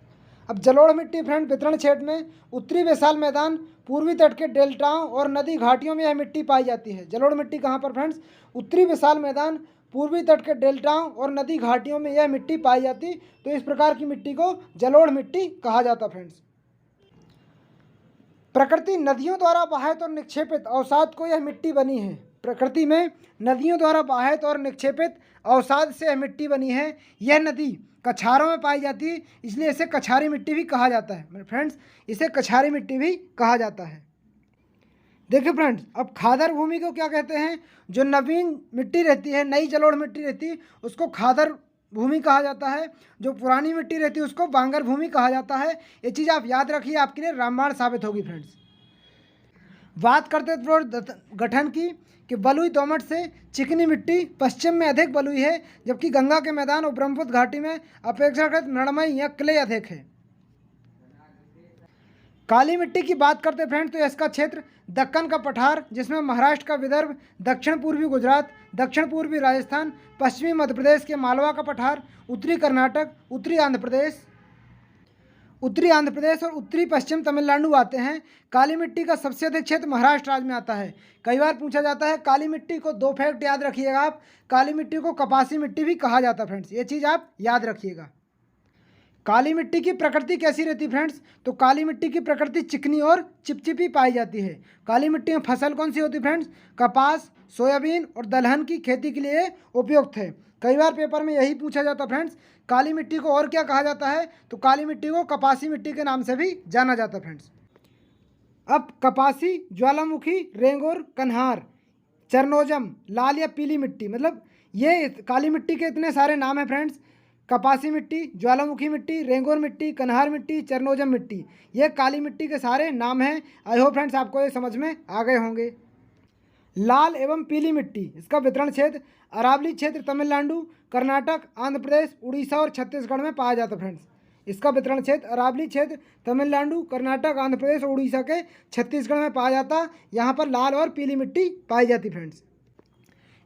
अब जलोढ़ मिट्टी फ्रेंड वितरण क्षेत्र में उत्तरी विशाल मैदान, पूर्वी तट के डेल्टाओं और नदी घाटियों में यह मिट्टी पाई जाती है। जलोढ़ मिट्टी कहाँ पर फ्रेंड्स? उत्तरी विशाल मैदान, पूर्वी तट के डेल्टाओं और नदी घाटियों में यह मिट्टी पाई जाती, तो इस प्रकार की मिट्टी को जलोढ़ मिट्टी कहा जाता फ्रेंड्स। प्रकृति नदियों द्वारा बहायत और निक्षेपित अवसाद को यह मिट्टी बनी है। प्रकृति में नदियों द्वारा बहायत और निक्षेपित अवसाद से यह मिट्टी बनी है। यह नदी कछारों में पाई जाती है, इसलिए इसे कछारी मिट्टी भी कहा जाता है फ्रेंड्स, इसे कछारी मिट्टी भी कहा जाता है। देखिए फ्रेंड्स, अब खादर भूमि को क्या कहते हैं? जो नवीन मिट्टी रहती है, नई जलोढ़ मिट्टी रहती है, उसको खादर भूमि कहा जाता है। जो पुरानी मिट्टी रहती है उसको बांगर भूमि कहा जाता है। ये चीज़ आप याद रखिए, आपके लिए रामबाण साबित होगी फ्रेंड्स। बात करते हैं गठन की, कि बलुई दोमट से चिकनी मिट्टी पश्चिम में अधिक बलुई है, जबकि गंगा के मैदान और ब्रह्मपुत्र घाटी में अपेक्षाकृत मृणमय या क्ले अधिक है। काली मिट्टी की बात करते फ्रेंड्स, तो इसका क्षेत्र दक्कन का पठार, जिसमें महाराष्ट्र का विदर्भ, दक्षिण पूर्वी गुजरात, दक्षिण पूर्वी राजस्थान, पश्चिमी मध्य प्रदेश के मालवा का पठार, उत्तरी कर्नाटक, उत्तरी आंध्र प्रदेश और उत्तरी पश्चिम तमिलनाडु आते हैं। काली मिट्टी का सबसे अधिक क्षेत्र महाराष्ट्र राज्य में आता है। कई बार पूछा जाता है काली मिट्टी को, 2 फैक्ट याद रखिएगा आप। काली मिट्टी को कपासी मिट्टी भी कहा जाता है फ्रेंड्स, ये चीज़ आप याद रखिएगा। काली मिट्टी की प्रकृति कैसी रहती फ्रेंड्स? तो काली मिट्टी की प्रकृति चिकनी और चिपचिपी पाई जाती है। काली मिट्टी में फसल कौन सी होती फ्रेंड्स? कपास, सोयाबीन और दलहन की खेती के लिए उपयुक्त है। कई बार पेपर में यही पूछा जाता फ्रेंड्स, काली मिट्टी को और क्या कहा जाता है? तो काली मिट्टी को कपासी मिट्टी के नाम से भी जाना जाता फ्रेंड्स। अब कपासी, ज्वालामुखी, रेंगुर, कन्हार, चरनोजम, लाल या पीली मिट्टी, मतलब ये काली मिट्टी के इतने सारे नाम हैं फ्रेंड्स। कपासी मिट्टी, ज्वालामुखी मिट्टी, रेंगुर मिट्टी, कन्हार मिट्टी, चरनोजम मिट्टी, ये काली मिट्टी के सारे नाम हैं। आई होप फ्रेंड्स आपको ये समझ में आ गए होंगे। लाल एवं पीली मिट्टी, इसका वितरण क्षेत्र अरावली क्षेत्र तमिलनाडु, कर्नाटक, आंध्र प्रदेश, उड़ीसा और छत्तीसगढ़ में पाया जाता है फ्रेंड्स। इसका वितरण क्षेत्र अरावली क्षेत्र तमिलनाडु, कर्नाटक, आंध्र प्रदेश और उड़ीसा के छत्तीसगढ़ में पाया जाता। यहाँ पर लाल और पीली मिट्टी पाई जाती फ्रेंड्स।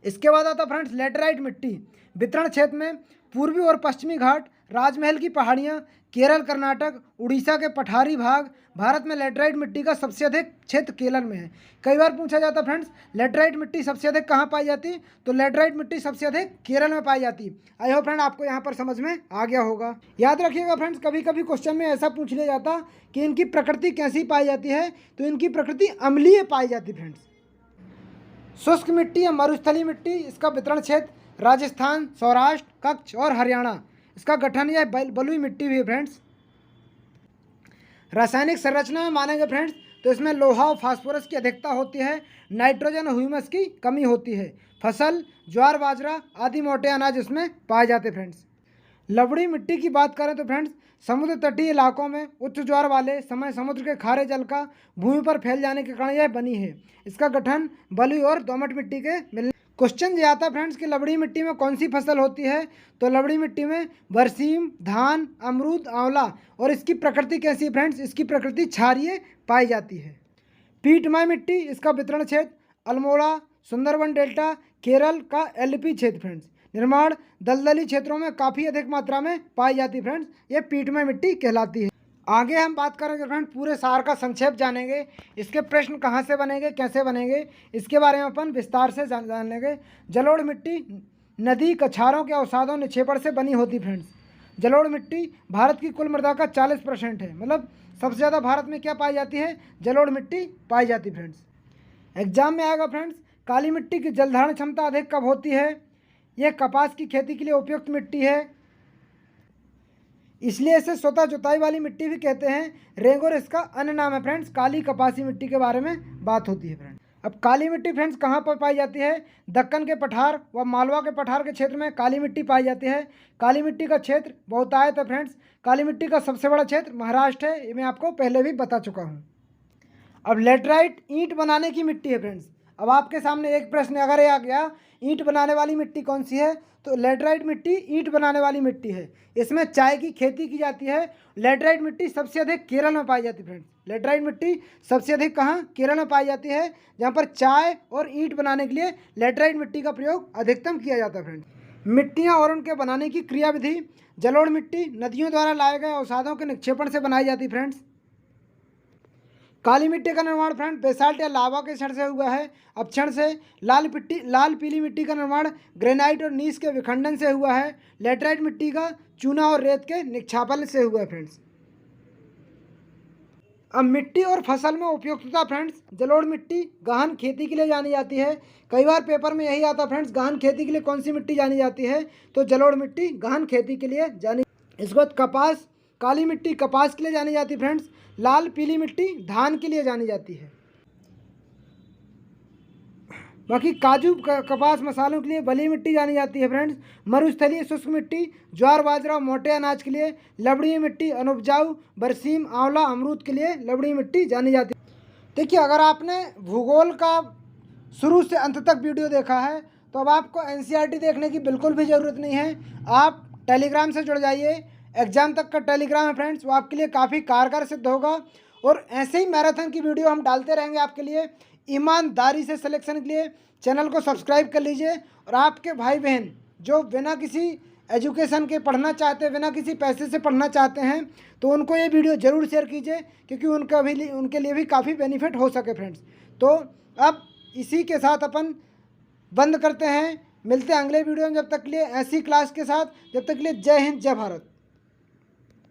इसके बाद आता फ्रेंड्स लेटराइट मिट्टी, वितरण क्षेत्र में पूर्वी और पश्चिमी घाट, राजमहल की पहाड़ियाँ, केरल, कर्नाटक, उड़ीसा के पठारी भाग। भारत में लेटराइट मिट्टी का सबसे अधिक क्षेत्र केरल में है। कई बार पूछा जाता फ्रेंड्स लेटराइट मिट्टी सबसे अधिक कहाँ पाई जाती, तो लेटराइट मिट्टी सबसे अधिक केरल में पाई जाती। आई होप फ्रेंड आपको यहाँ पर समझ में आ गया होगा। याद रखिएगा फ्रेंड्स, कभी कभी क्वेश्चन में ऐसा पूछ लिया जाता कि इनकी प्रकृति कैसी पाई जाती है, तो इनकी प्रकृति अम्लीय पाई जाती फ्रेंड्स। शुष्क मिट्टी या मरुस्थलीय मिट्टी, इसका वितरण क्षेत्र राजस्थान, सौराष्ट्र, कच्छ और हरियाणा। इसका गठन यह बलुई मिट्टी भी है फ्रेंड्स। रासायनिक संरचना में मानेंगे फ्रेंड्स तो इसमें लोहा और फास्फोरस की अधिकता होती है, नाइट्रोजन और ह्यूमस की कमी होती है। फसल ज्वार, बाजरा आदि मोटे अनाज इसमें पाए जाते फ्रेंड्स। लवड़ी मिट्टी की बात करें तो फ्रेंड्स समुद्र तटीय इलाकों में उच्च ज्वार वाले समय समुद्र के खारे जल का भूमि पर फैल जाने के कारण यह बनी है। इसका गठन बलुई और दोमट मिट्टी के मिलने। क्वेश्चन ये आता फ्रेंड्स कि लवड़ी मिट्टी में कौन सी फसल होती है, तो लवड़ी मिट्टी में बरसीम, धान, अमरूद, आंवला। और इसकी प्रकृति कैसी है फ्रेंड्स, इसकी प्रकृति क्षारीय पाई जाती है। पीटमय मिट्टी, इसका वितरण क्षेत्र अल्मोड़ा, सुंदरबन डेल्टा, केरल का एलपी क्षेत्र फ्रेंड्स। निर्माण दलदली क्षेत्रों में काफ़ी अधिक मात्रा में पाई जाती फ्रेंड्स, ये पीटमय मिट्टी कहलाती है। आगे हम बात करेंगे फ्रेंड पूरे सार का संक्षेप जानेंगे, इसके प्रश्न कहाँ से बनेंगे, कैसे बनेंगे, इसके बारे में अपन विस्तार से जान लेंगे। जलोढ़ मिट्टी नदी, कछारों के अवसादों, निक्षेपण से बनी होती फ्रेंड्स। जलोढ़ मिट्टी भारत की कुल मृदा का 40% है, मतलब सबसे ज़्यादा भारत में क्या पाई जाती है, जलोढ़ मिट्टी पाई जाती फ्रेंड्स। एग्जाम में आएगा फ्रेंड्स काली मिट्टी की जलधारण क्षमता अधिक कब होती है, यह कपास की खेती के लिए उपयुक्त मिट्टी है, इसलिए इसे स्वतः जुताई वाली मिट्टी भी कहते हैं। रेंगोर इसका अन्य नाम है फ्रेंड्स। काली कपासी मिट्टी के बारे में बात होती है फ्रेंड्स। अब काली मिट्टी फ्रेंड्स कहाँ पर पाई जाती है, दक्कन के पठार व मालवा के पठार के क्षेत्र में काली मिट्टी पाई जाती है। काली मिट्टी का क्षेत्र बहुतायत है फ्रेंड्स। काली मिट्टी का सबसे बड़ा क्षेत्र महाराष्ट्र है, ये मैं आपको पहले भी बता चुका हूँ। अब लेटराइट ईंट बनाने की मिट्टी है फ्रेंड्स। अब आपके सामने एक प्रश्न अगर ये आ गया ईंट बनाने वाली मिट्टी कौन सी है, तो लेटराइट मिट्टी ईंट बनाने वाली मिट्टी है। इसमें चाय की खेती की जाती है। लेटराइट मिट्टी सबसे अधिक केरल में पाई जाती है फ्रेंड्स। लेटराइट मिट्टी सबसे अधिक कहाँ, केरल में पाई जाती है, जहाँ पर चाय और ईंट बनाने के लिए लेटराइट मिट्टी का प्रयोग अधिकतम किया जाता है फ्रेंड्स। मिट्टियाँ और उनके बनाने की क्रियाविधि, जलोढ़ मिट्टी नदियों द्वारा लाए गए अवसादों के निक्षेपण से बनाई जाती फ्रेंड्स। काली मिट्टी का निर्माण फ्रेंड बेसाल्ट या लावा के क्षण से हुआ है। अपक्षण से लाल पीली मिट्टी का निर्माण ग्रेनाइट और नीस के विखंडन से हुआ है। लेटराइट मिट्टी का चूना और रेत के निक्षापन से हुआ है फ्रेंड्स। अब मिट्टी और फसल में उपयुक्तता फ्रेंड्स, जलोढ़ मिट्टी गहन खेती के लिए जानी जाती है। कई बार पेपर में यही आता फ्रेंड्स गहन खेती के लिए कौन सी मिट्टी जानी जाती है, तो जलोढ़ मिट्टी गहन खेती के लिए जानी। इसके बाद कपास, काली मिट्टी कपास के लिए जानी जाती फ्रेंड्स। लाल पीली मिट्टी धान के लिए जानी जाती है। बाकी काजू कपास मसालों के लिए बली मिट्टी जानी जाती है फ्रेंड्स। मरुस्थलीय शुष्क मिट्टी ज्वार बाजरा मोटे अनाज के लिए। लवड़ीय मिट्टी अनुपजाऊ बरसीम आंवला अमरूद के लिए लवड़ीय मिट्टी जानी जाती है। देखिए अगर आपने भूगोल का शुरू से अंत तक वीडियो देखा है तो अब आपको एनसीईआरटी देखने की बिल्कुल भी ज़रूरत नहीं है। आप टेलीग्राम से जुड़ जाइए। एग्ज़ाम तक का टेलीग्राम है फ्रेंड्स, वो आपके लिए काफ़ी कारगर सिद्ध होगा। और ऐसे ही मैराथन की वीडियो हम डालते रहेंगे आपके लिए। ईमानदारी से सिलेक्शन के लिए चैनल को सब्सक्राइब कर लीजिए। और आपके भाई बहन जो बिना किसी एजुकेशन के पढ़ना चाहते हैं, बिना किसी पैसे से पढ़ना चाहते हैं, तो उनको ये वीडियो ज़रूर शेयर कीजिए, क्योंकि उनके लिए भी काफ़ी बेनिफिट हो सके फ्रेंड्स। तो अब इसी के साथ अपन बंद करते हैं, मिलते हैं अगले वीडियो में। जब तक के लिए ऐसी क्लास के साथ, जब तक के लिए जय हिंद जय भारत।